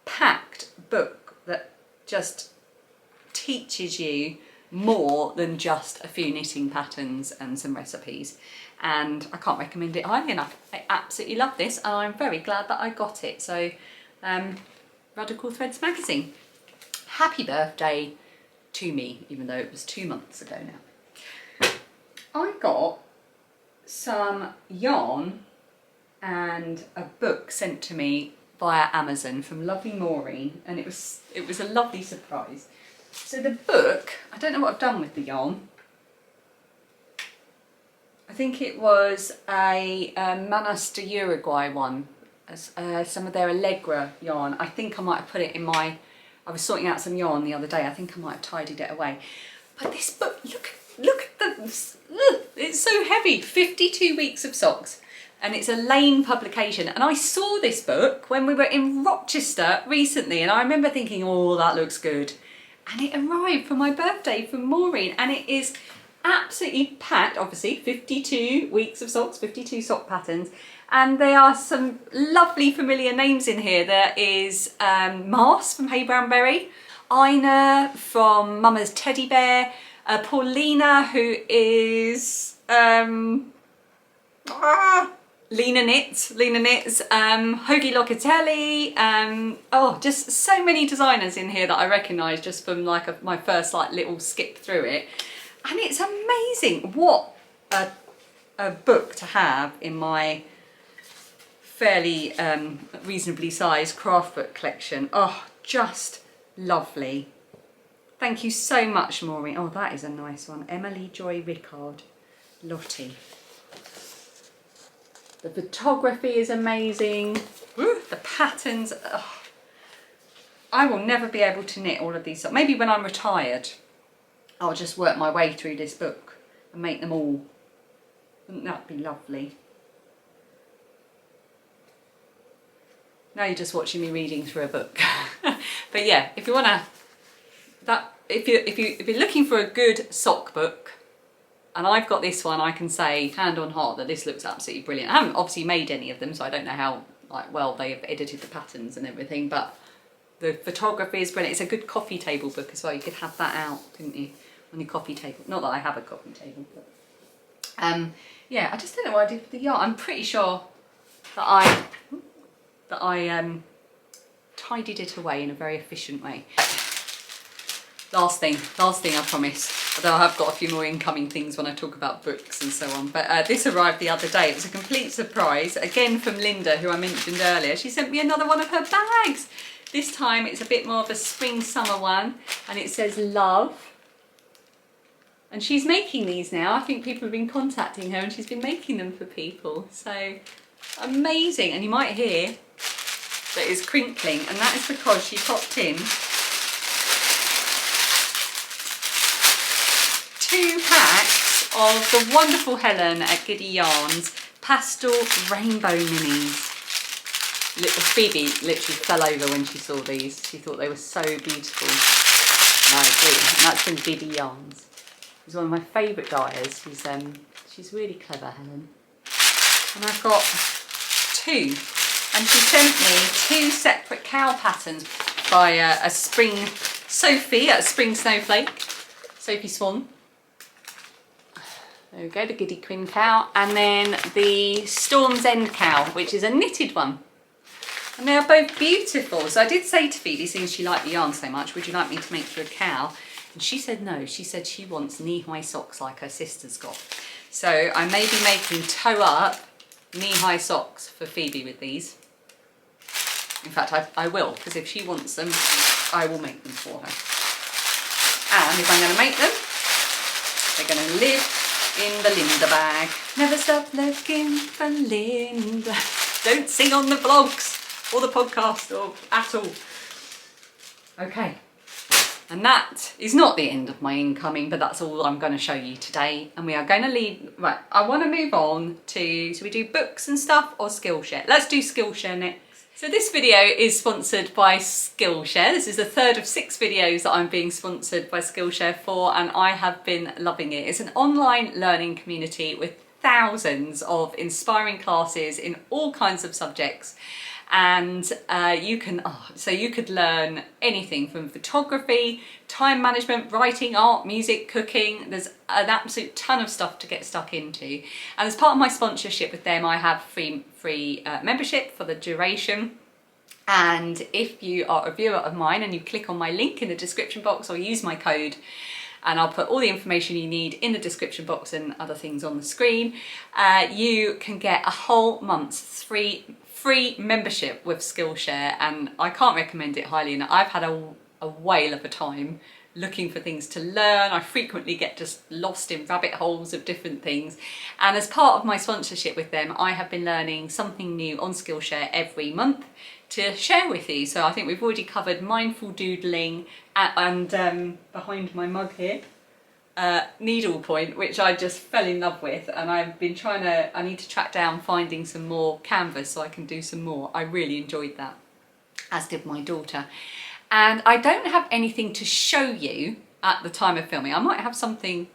packed book that just teaches you more than just a few knitting patterns and some recipes. And I can't recommend it highly enough. I absolutely love this, and I'm very glad that I got it. So, Radical Threads magazine. Happy birthday to me, even though it was 2 months ago now. I got some yarn and a book sent to me via Amazon from lovely Maureen, and it was a lovely surprise. So the book, I don't know what I've done with the yarn. I think it was a Manas de Uruguay one, some of their Allegra yarn. I think I might have put it in my, I was sorting out some yarn the other day, I think I might have tidied it away. But this book, look at the, it's so heavy, 52 weeks of socks. And it's a Lane publication. And I saw this book when we were in Rochester recently, and I remember thinking, oh, that looks good. And it arrived for my birthday from Maureen, and it is absolutely packed, obviously, 52 weeks of socks, 52 sock patterns. And there are some lovely familiar names in here. There is Mars from Hey Brown Berry, Ina from Mama's Teddy Bear, Paulina, who is Lena Knits, Hoagie Locatelli, oh, just so many designers in here that I recognise just from like my first like little skip through it. And it's amazing. What a book to have in my fairly reasonably sized craft book collection. Oh, just lovely. Thank you so much, Maureen. Oh, that is a nice one. Emily Joy Rickard, Lottie. The photography is amazing. Woo, the patterns. Oh, I will never be able to knit all of these. Maybe when I'm retired, I'll just work my way through this book and make them all. Wouldn't that be lovely? Now you're just watching me reading through a book. But yeah, if you wanna, if you're looking for a good sock book, and I've got this one, I can say hand on heart that this looks absolutely brilliant. I haven't obviously made any of them, so I don't know how well they've edited the patterns and everything, but the photography is brilliant. It's a good coffee table book as well. You could have that out, couldn't you, on your coffee table? Not that I have a coffee table, but yeah, I just don't know what I did with the yarn. I'm pretty sure that I tidied it away in a very efficient way. Last thing I promise. Although I have got a few more incoming things when I talk about books and so on. But this arrived the other day. It was a complete surprise. Again from Linda, who I mentioned earlier. She sent me another one of her bags. This time it's a bit more of a spring-summer one. And it says love. And she's making these now. I think people have been contacting her and she's been making them for people. So amazing. And you might hear that it's crinkling. And that is because she popped in 2 packs of the wonderful Helen at Giddy Yarns Pastel Rainbow Minis. Phoebe literally fell over when she saw these. She thought they were so beautiful. And I agree. And that's from Dodgy Yarns. She's one of my favourite dyers. She's really clever, Helen. And I've got 2. And she sent me 2 separate cow patterns by a Spring Sophie, a Spring Snowflake, Sophie Swan. There we go, the Giddy Queen cow. And then the Storm's End cow, which is a knitted one. And they are both beautiful. So I did say to Phoebe, seeing she liked the yarn so much, would you like me to make you a cow? And she said no. She said she wants knee-high socks like her sister's got. So I may be making toe-up knee-high socks for Phoebe with these. In fact, I will, because if she wants them, I will make them for her. And if I'm going to make them, they're going to live in the Linda bag. Never stop looking for Linda. Don't sing on the vlogs or the podcast or at all. Okay. And that is not the end of my incoming, but that's all I'm going to show you today. And we are going to leave, right, I want to move on to, so we do books and stuff or Skillshare? Let's do Skillshare next. So this video is sponsored by Skillshare. This is the 3rd of 6 videos that I'm being sponsored by Skillshare for, and I have been loving it. It's an online learning community with thousands of inspiring classes in all kinds of subjects. And you could learn anything from photography, time management, writing, art, music, cooking. There's an absolute ton of stuff to get stuck into. And as part of my sponsorship with them, I have free membership for the duration. And if you are a viewer of mine and you click on my link in the description box or use my code, and I'll put all the information you need in the description box and other things on the screen, you can get a whole month's free membership with Skillshare, and I can't recommend it highly enough. I've had a whale of a time looking for things to learn. I frequently get just lost in rabbit holes of different things, and as part of my sponsorship with them, I have been learning something new on Skillshare every month to share with you. So I think we've already covered mindful doodling and behind my mug here, Needlepoint, which I just fell in love with, and I've been I need to track down finding some more canvas so I can do some more. I really enjoyed that, as did my daughter. And I don't have anything to show you at the time of filming. I might have something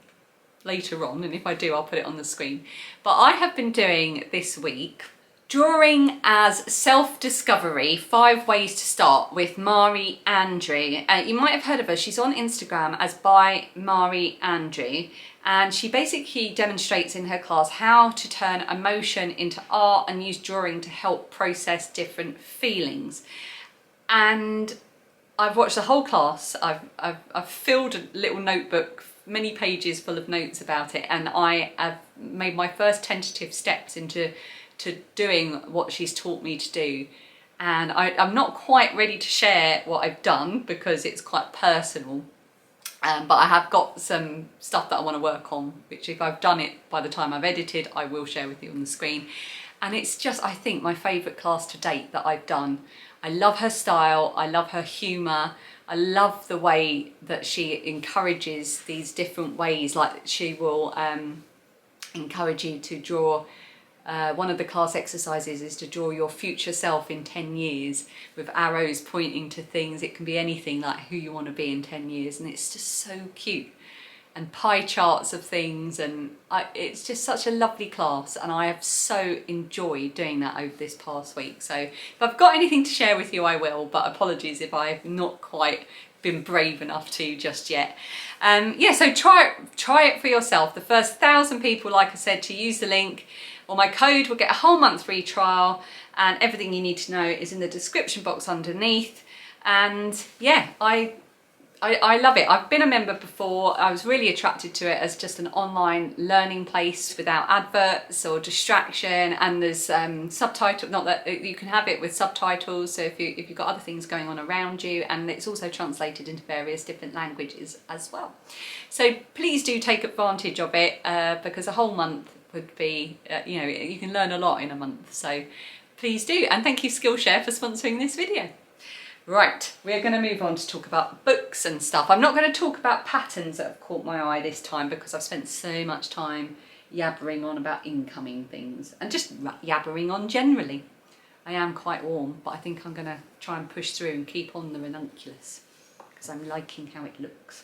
later on, and if I do, I'll put it on the screen. But I have been doing this week Drawing as Self-Discovery, 5 Ways to Start with Mari Andrew. You might have heard of her. She's on Instagram as by Mari Andrew, and she basically demonstrates in her class how to turn emotion into art and use drawing to help process different feelings. And I've watched the whole class. I've filled a little notebook, many pages full of notes about it, and I have made my first tentative steps into doing what she's taught me to do. And I'm not quite ready to share what I've done because it's quite personal, but I have got some stuff that I want to work on, which if I've done it by the time I've edited, I will share with you on the screen. And it's just, I think, my favourite class to date that I've done. I love her style, I love her humour, I love the way that she encourages these different ways, like she will encourage you to draw. One of the class exercises is to draw your future self in 10 years with arrows pointing to things. It can be anything, like who you want to be in 10 years, and it's just so cute. And pie charts of things, and it's just such a lovely class, and I have so enjoyed doing that over this past week. So if I've got anything to share with you, I will, but apologies if I've not quite been brave enough to just yet. Yeah, so try it for yourself. The first 1,000 people, like I said, to use the link or my code will get a whole month free trial, and everything you need to know is in the description box underneath. And yeah, I love it. I've been a member before. I was really attracted to it as just an online learning place without adverts or distraction, and there's subtitle, not that you can have it with subtitles, so if you've got other things going on around you, and it's also translated into various different languages as well. So please do take advantage of it, because a whole month would be, you know, you can learn a lot in a month, so please do. And thank you Skillshare for sponsoring this video. Right, we're going to move on to talk about books and stuff. I'm not going to talk about patterns that have caught my eye this time because I've spent so much time yabbering on about incoming things and just yabbering on generally. I am quite warm, but I think I'm going to try and push through and keep on the Ranunculus because I'm liking how it looks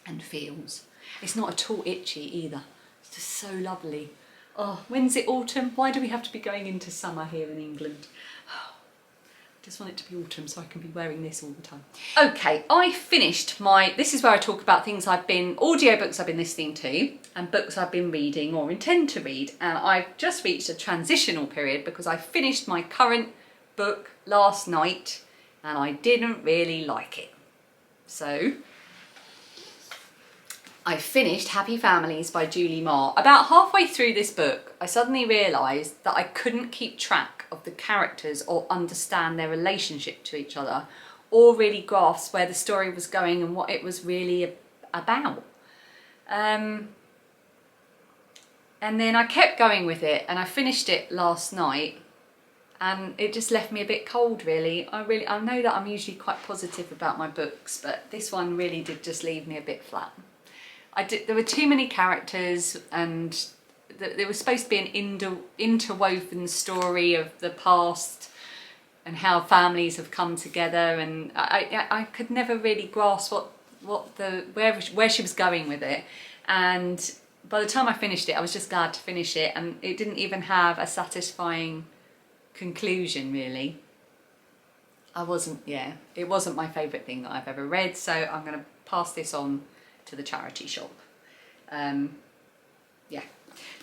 and feels. It's not at all itchy either. It's just so lovely. Oh, when's it autumn? Why do we have to be going into summer here in England? I just want it to be autumn so I can be wearing this all the time. Okay, I finished this is where I talk about things audiobooks I've been listening to and books I've been reading or intend to read. And I've just reached a transitional period because I finished my current book last night and I didn't really like it. So I finished Happy Families by Julie Marr. About halfway through this book, I suddenly realised that I couldn't keep track of the characters or understand their relationship to each other or really grasp where the story was going and what it was really about. And then I kept going with it and I finished it last night and it just left me a bit cold really. I know that I'm usually quite positive about my books, but this one really did just leave me a bit flat. There were too many characters and there was supposed to be an interwoven story of the past and how families have come together, and I could never really grasp where she was going with it. And by the time I finished it, I was just glad to finish it, and it didn't even have a satisfying conclusion really. It wasn't my favourite thing that I've ever read, so I'm going to pass this on to the charity shop.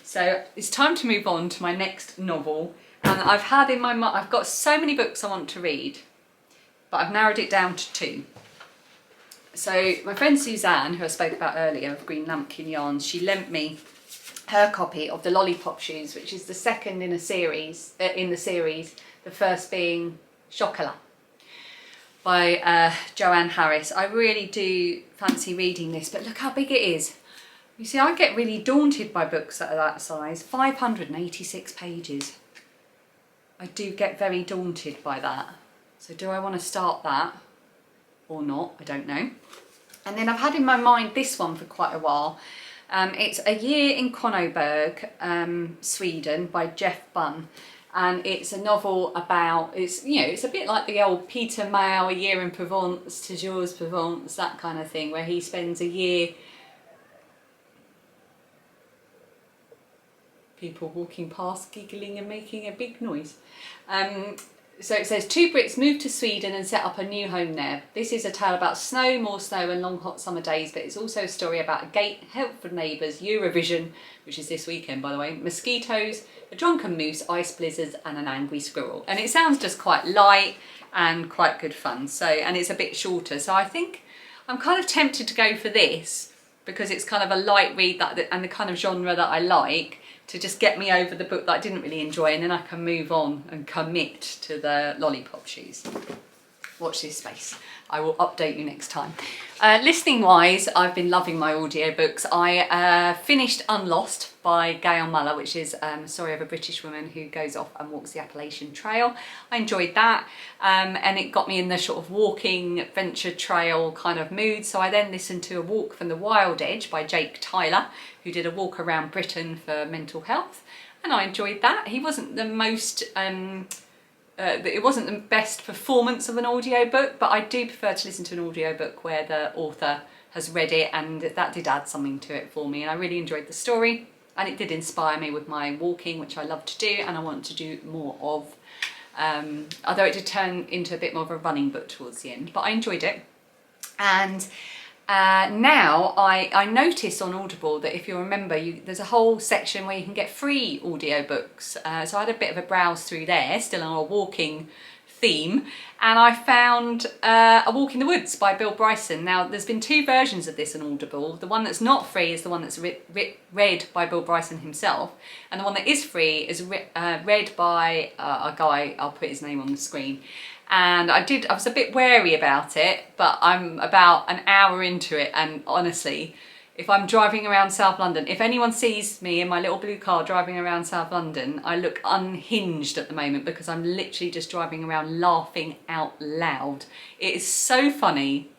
So it's time to move on to my next novel, and I've got so many books I want to read, but I've narrowed it down to 2. So my friend Suzanne, who I spoke about earlier, of Green Lambkin Yarns, she lent me her copy of The Lollipop Shoes, which is the second in the series, the first being Chocolat by Joanne Harris. I really do fancy reading this, but look how big it is. You see, I get really daunted by books that are that size. 586 pages. I do get very daunted by that. So do I want to start that or not? I don't know. And then I've had in my mind this one for quite a while. It's A Year in Kronoberg, Sweden by Jeff Bunn. And it's a novel about, it's a bit like the old Peter Mayle, A Year in Provence, Toujours Provence, that kind of thing, where he spends a year. People walking past, giggling and making a big noise. So it says, 2 Brits moved to Sweden and set up a new home there. This is a tale about snow, more snow and long hot summer days, but it's also a story about a gate, help from neighbours, Eurovision, which is this weekend by the way, mosquitoes, a drunken moose, ice blizzards and an angry squirrel. And it sounds just quite light and quite good fun. So, and it's a bit shorter. So I think I'm kind of tempted to go for this because it's kind of a light read and the kind of genre that I like, to just get me over the book that I didn't really enjoy, and then I can move on and commit to the Lollipop Shoes. Watch this space. I will update you next time. Listening wise, I've been loving my audiobooks. I finished Unlost by Gail Muller, which is a story of a British woman who goes off and walks the Appalachian Trail. I enjoyed that, and it got me in the sort of walking adventure trail kind of mood. So I then listened to A Walk from the Wild Edge by Jake Tyler, who did a walk around Britain for mental health, and I enjoyed that. He wasn't the most it wasn't the best performance of an audiobook, but I do prefer to listen to an audiobook where the author has read it, and that did add something to it for me, and I really enjoyed the story, and it did inspire me with my walking, which I love to do and I want to do more of, although it did turn into a bit more of a running book towards the end, but I enjoyed it. And now I notice on Audible that if you remember, there's a whole section where you can get free audiobooks. So I had a bit of a browse through there, still on a walking theme, and I found A Walk in the Woods by Bill Bryson. Now there's been 2 versions of this on Audible. The one that's not free is the one that's read by Bill Bryson himself, and the one that is free is read by a guy, I'll put his name on the screen. And I was a bit wary about it, but I'm about an hour into it, and honestly, if I'm driving around South London, if anyone sees me in my little blue car driving around South London, I look unhinged at the moment because I'm literally just driving around laughing out loud. It is so funny.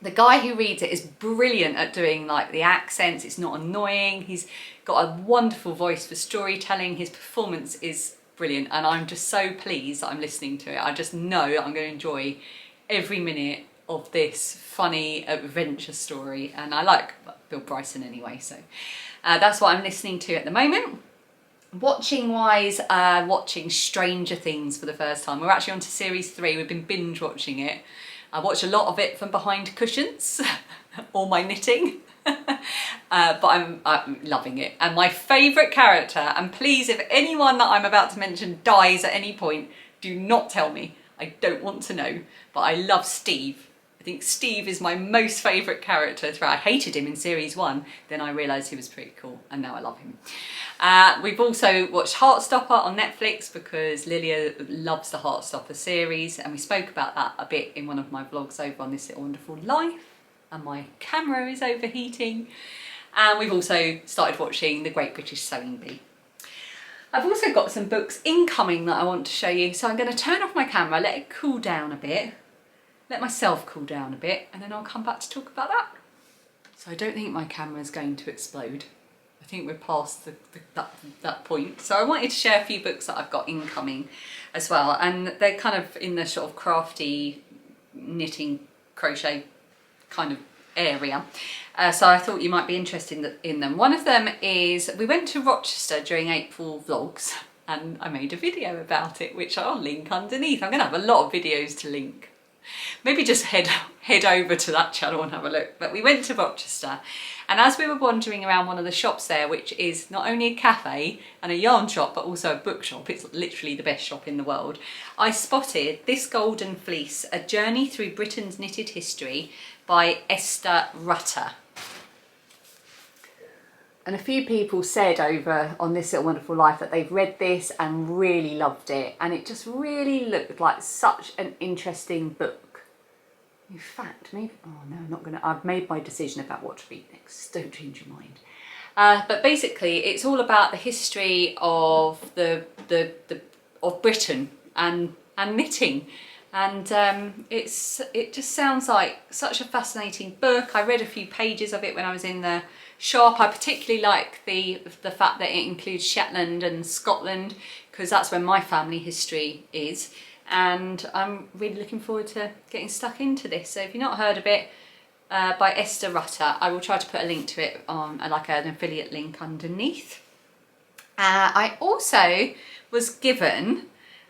The guy who reads it is brilliant at doing like the accents. It's not annoying. He's got a wonderful voice for storytelling. His performance is brilliant, and I'm just so pleased that I'm listening to it. I just know that I'm going to enjoy every minute of this funny adventure story, and I like Bill Bryson anyway, so that's what I'm listening to at the moment. Watching wise, watching Stranger Things for the first time. We're actually on to series 3. We've been binge watching it. I watch a lot of it from behind cushions or my knitting. But I'm loving it, and my favourite character, and please, if anyone that I'm about to mention dies at any point, do not tell me, I don't want to know, but I love Steve. I think Steve is my most favourite character throughout. I hated him in series 1, then I realised he was pretty cool, and now I love him. We've also watched Heartstopper on Netflix because Lilia loves the Heartstopper series, and we spoke about that a bit in one of my vlogs over on This Little Wonderful Life. And my camera is overheating. And we've also started watching The Great British Sewing Bee. I've also got some books incoming that I want to show you, so I'm going to turn off my camera, let it cool down a bit, let myself cool down a bit, and then I'll come back to talk about that. So I don't think my camera is going to explode. I think we're past that point. So I wanted to share a few books that I've got incoming as well, and they're kind of in the sort of crafty knitting crochet kind of area, so I thought you might be interested in them. One of them is, we went to Rochester during April vlogs and I made a video about it, which I'll link underneath. I'm going to have a lot of videos to link. Maybe just head over to that channel and have a look. But we went to Rochester, and as we were wandering around one of the shops there, which is not only a cafe and a yarn shop but also a bookshop, it's literally the best shop in the world, I spotted This Golden Fleece, A Journey Through Britain's Knitted History by Esther Rutter. And a few people said over on This Little Wonderful Life that they've read this and really loved it, and it just really looked like such an interesting book. In fact, maybe, oh no, I'm not gonna, I've made my decision about what to read next, don't change your mind. But basically it's all about the history of of Britain and knitting. And it just sounds like such a fascinating book. I read a few pages of it when I was in the shop. I particularly like the fact that it includes Shetland and Scotland, because that's where my family history is, and I'm really looking forward to getting stuck into this. So if you've not heard of it, by Esther Rutter, I will try to put a link to it on like an affiliate link underneath. I also was given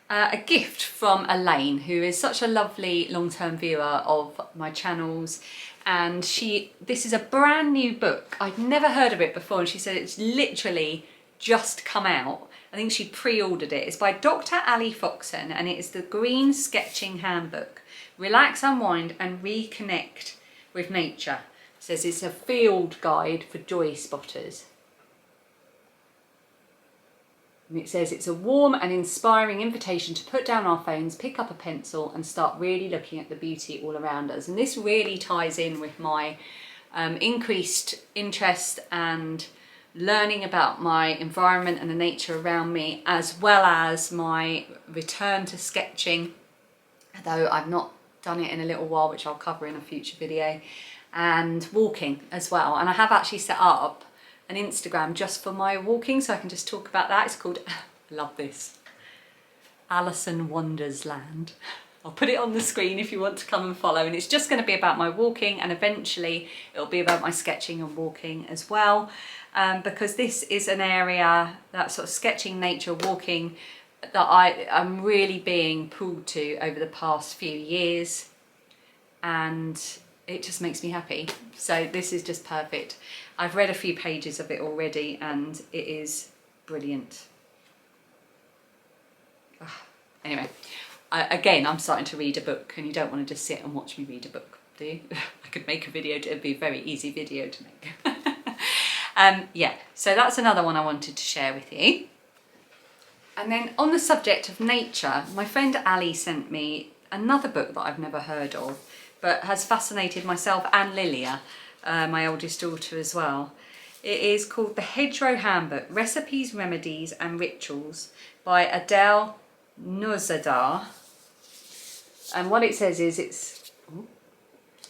a gift from Elaine, who is such a lovely long-term viewer of my channels, and this is a brand new book. I'd never heard of it before, and she said it's literally just come out. I think she pre-ordered it. It's by Dr. Ali Foxon, and it is the Green Sketching Handbook. Relax, unwind and reconnect with nature. It says it's a field guide for joy spotters. And it says it's a warm and inspiring invitation to put down our phones, pick up a pencil and start really looking at the beauty all around us. And this really ties in with my increased interest and learning about my environment and the nature around me, as well as my return to sketching, though I've not done it in a little while, which I'll cover in a future video, and walking as well. And I have actually set up an Instagram just for my walking, so I can just talk about that. It's called, I love this, Alison Wonders Land. I'll put it on the screen if you want to come and follow, and it's just going to be about my walking, and eventually it'll be about my sketching and walking as well, because this is an area, that sort of sketching, nature, walking, that I'm really being pulled to over the past few years, and it just makes me happy. So this is just perfect. I've read a few pages of it already and it is brilliant. Anyway, again, I'm starting to read a book, and you don't want to just sit and watch me read a book, do you? I could make a video, it'd be a very easy video to make. Yeah, so that's another one I wanted to share with you. And then on the subject of nature, my friend Ali sent me another book that I've never heard of, but has fascinated myself and Lilia, my oldest daughter as well. It is called The Hedgerow Handbook, Recipes, Remedies and Rituals by Adele Nuzadar. And what it says is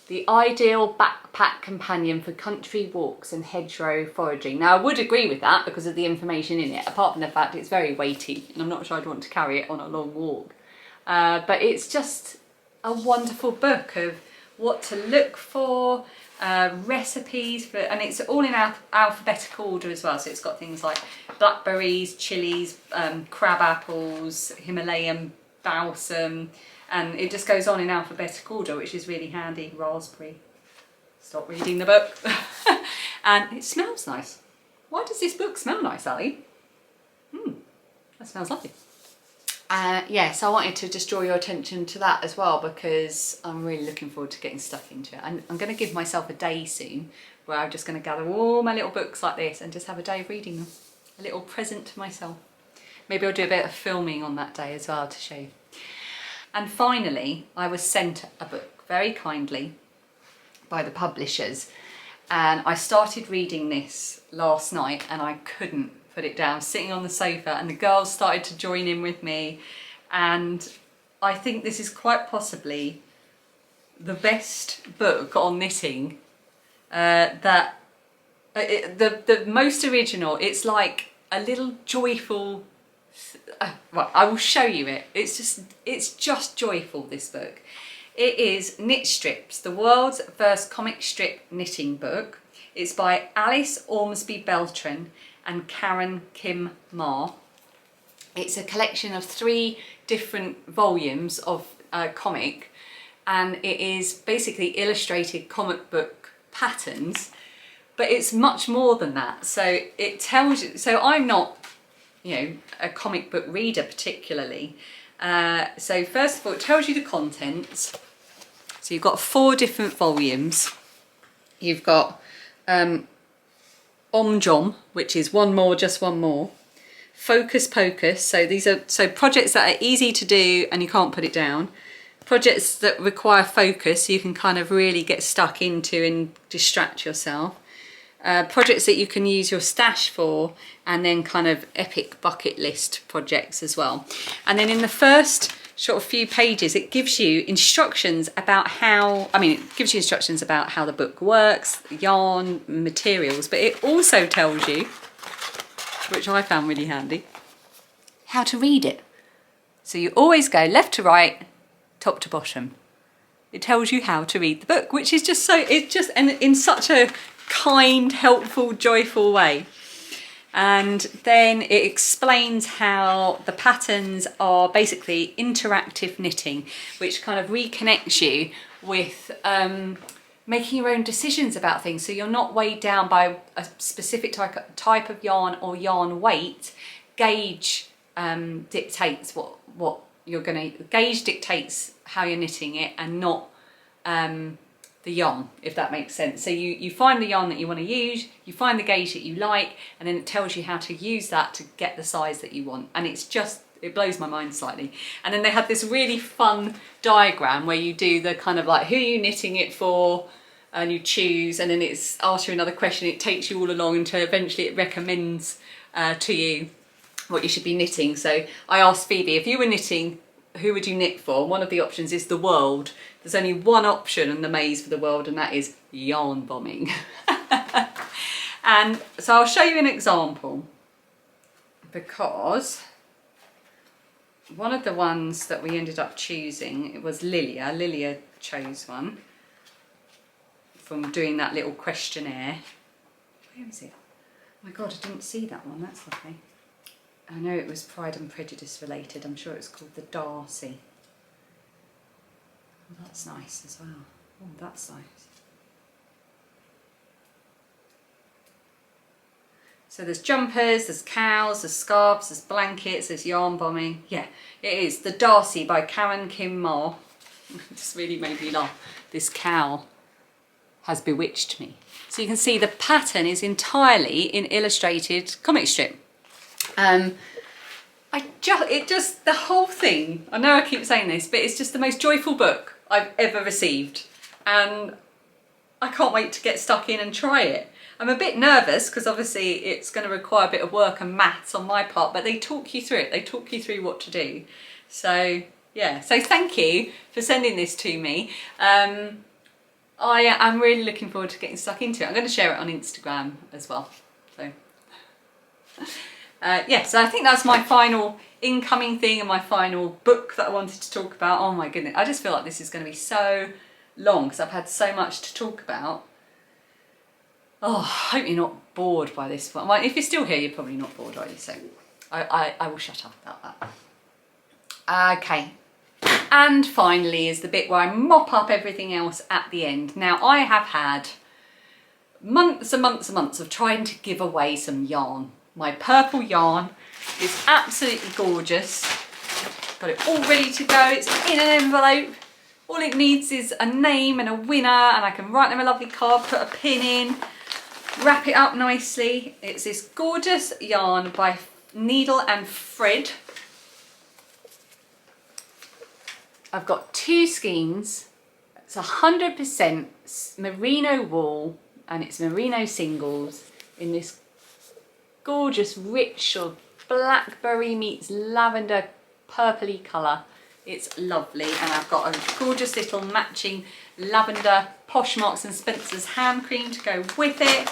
The ideal backpack companion for country walks and hedgerow foraging. Now I would agree with that because of the information in it, apart from the fact it's very weighty and I'm not sure I'd want to carry it on a long walk. But it's just a wonderful book of what to look for, recipes for, and it's all in alphabetical order as well. So it's got things like blackberries, chilies, crab apples, Himalayan balsam, and it just goes on in alphabetical order, which is really handy. Raspberry. Stop reading the book. And it smells nice. Why does this book smell nice, Ali? That smells lovely. Yeah, so I wanted to just draw your attention to that as well because I'm really looking forward to getting stuck into it. And I'm going to give myself a day soon where I'm just going to gather all my little books like this and just have a day of reading them. A little present to myself. Maybe I'll do a bit of filming on that day as well to show you. And finally, I was sent a book very kindly by the publishers, and I started reading this last night and I couldn't put it down, sitting on the sofa, and the girls started to join in with me, and I think this is quite possibly the best book on knitting the most original. It's like a little joyful, well, I will show you it. It's just joyful, this book. It is Knit Strips, the world's first comic strip knitting book. It's by Alice Ormsby Beltran and Karen Kim Ma. It's a collection of 3 different volumes of comic, and it is basically illustrated comic book patterns, but it's much more than that. So it tells you, so I'm not, you know, a comic book reader particularly. So first of all, it tells you the contents. So you've got 4 different volumes. You've got Om Jom, which is one more, just one more. Focus Pocus, so these are projects that are easy to do and you can't put it down. Projects that require focus, so you can kind of really get stuck into and distract yourself. Projects that you can use your stash for, and then kind of epic bucket list projects as well. And then in the first sort of few pages, it gives you instructions about how, it gives you instructions about how the book works, yarn, materials, but it also tells you, which I found really handy, how to read it. So you always go left to right, top to bottom. It tells you how to read the book, which is just so, and in such a kind, helpful, joyful way. And then it explains how the patterns are basically interactive knitting, which kind of reconnects you with making your own decisions about things. So you're not weighed down by a specific type of yarn or yarn weight. Gauge dictates what you're going to, gauge dictates how you're knitting it, and not the yarn, if that makes sense. So you find the yarn that you want to use, you find the gauge that you like, and then it tells you how to use that to get the size that you want. And it's just, it blows my mind slightly. And then they had this really fun diagram where you do the kind of like, who are you knitting it for, and you choose, and then it's asks you another question. It takes you all along until eventually it recommends to you what you should be knitting. So I asked Phoebe, if you were knitting, who would you knit for? And one of the options is the world. There's only one option in the maze for the world, and that is yarn bombing. And so I'll show you an example, because one of the ones that we ended up choosing, it was Lilia. Lilia chose one from doing that little questionnaire. Where is it? Oh my God, I didn't see that one. That's lovely. I know it was Pride and Prejudice related. I'm sure it's called the Darcy. Oh, that's nice as well. Oh, that's nice. So there's jumpers, there's cows, there's scarves, there's blankets, there's yarn bombing. Yeah, it is The Darcy by Karen Kim Ma. This really made me laugh. This cow has bewitched me. So you can see the pattern is entirely in illustrated comic strip. The whole thing, I know I keep saying this, but it's just the most joyful book I've ever received, and I can't wait to get stuck in and try it. I'm a bit nervous because obviously it's going to require a bit of work and maths on my part, but they talk you through it. They talk you through what to do. So yeah, so thank you for sending this to me. I am really looking forward to getting stuck into it. I'm going to share it on Instagram as well. So yeah, so I think that's my final incoming thing and my final book that I wanted to talk about. Oh my goodness, I just feel like this is going to be so long because I've had so much to talk about. Oh, I hope you're not bored by this one. Well, if you're still here, you're probably not bored, are you? So I will shut up about that. Okay, and finally is the bit where I mop up everything else at the end. Now, I have had months and months and months of trying to give away some yarn. My purple yarn is absolutely gorgeous. Got it all ready to go. It's in an envelope. All it needs is a name and a winner, and I can write them a lovely card, put a pin in, wrap it up nicely. It's this gorgeous yarn by Needle and Thread. I've got 2 skeins. It's 100% merino wool, and it's merino singles in this gorgeous rich sort of blackberry meets lavender purpley colour. It's lovely, and I've got a gorgeous little matching lavender Poshmarks and Spencer's hand cream to go with it.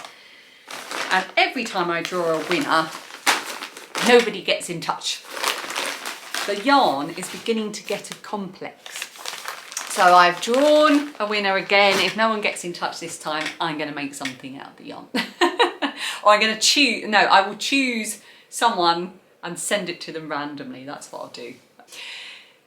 And every time I draw a winner, nobody gets in touch. The yarn is beginning to get a complex. So I've drawn a winner again. If no one gets in touch this time, I'm going to make something out of the yarn. Or I'm going to choose, no, I will choose someone and send it to them randomly. That's what I'll do.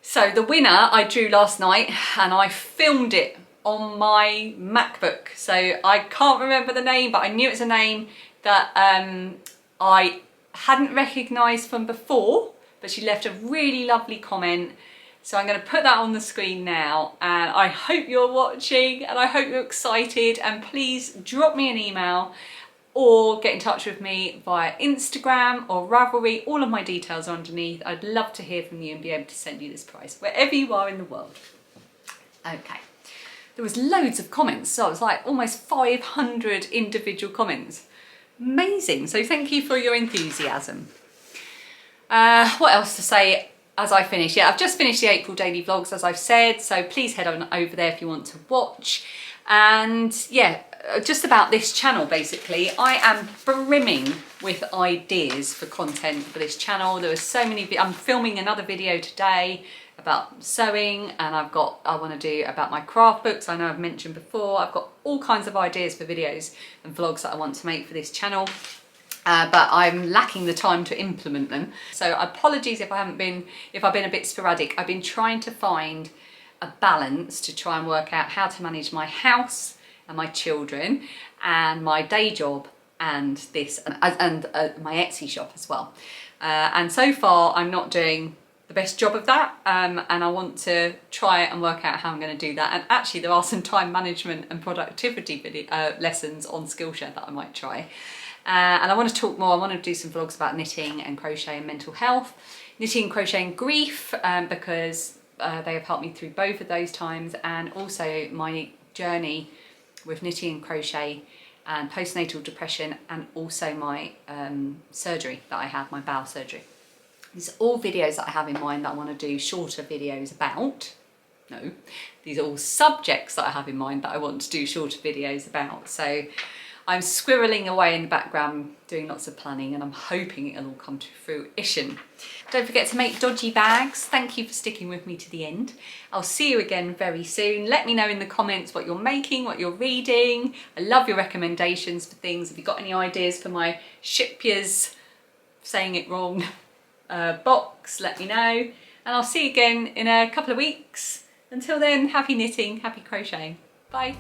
So the winner I drew last night, and I filmed it on my MacBook. So I can't remember the name, but I knew it's a name that I hadn't recognised from before, but she left a really lovely comment. So I'm going to put that on the screen now, and I hope you're watching and I hope you're excited, and please drop me an email or get in touch with me via Instagram or Ravelry. All of my details are underneath. I'd love to hear from you and be able to send you this prize wherever you are in the world. Okay, there was loads of comments, so it was like almost 500 individual comments. Amazing, so thank you for your enthusiasm. What else to say as I finish? Yeah, I've just finished the April daily vlogs, as I've said, so please head on over there if you want to watch. And yeah, just about this channel basically, I am brimming with ideas for content for this channel. There are so many, I'm filming another video today about sewing, and I want to do about my craft books. I know I've mentioned before, I've got all kinds of ideas for videos and vlogs that I want to make for this channel. But I'm lacking the time to implement them. So apologies if I've been a bit sporadic. I've been trying to find a balance to try and work out how to manage my house and my children and my day job and this and my Etsy shop as well. And so far I'm not doing the best job of that, and I want to try and work out how I'm going to do that. And actually there are some time management and productivity lessons on Skillshare that I might try. And I want to talk more, I want to do some vlogs about knitting and crochet and mental health. Knitting and crochet and grief, because they have helped me through both of those times, and also my journey with knitting and crochet and postnatal depression, and also my surgery that I had, my bowel surgery. These are all videos that I have in mind that I want to do shorter videos about. No, these are all subjects that I have in mind that I want to do shorter videos about. So I'm squirreling away in the background doing lots of planning, and I'm hoping it'll all come to fruition. Don't forget to make dodgy bags. Thank you for sticking with me to the end. I'll see you again very soon. Let me know in the comments what you're making, what you're reading. I love your recommendations for things. If you've got any ideas for my Shipyers, saying it wrong, box, let me know. And I'll see you again in a couple of weeks. Until then, happy knitting, happy crocheting. Bye.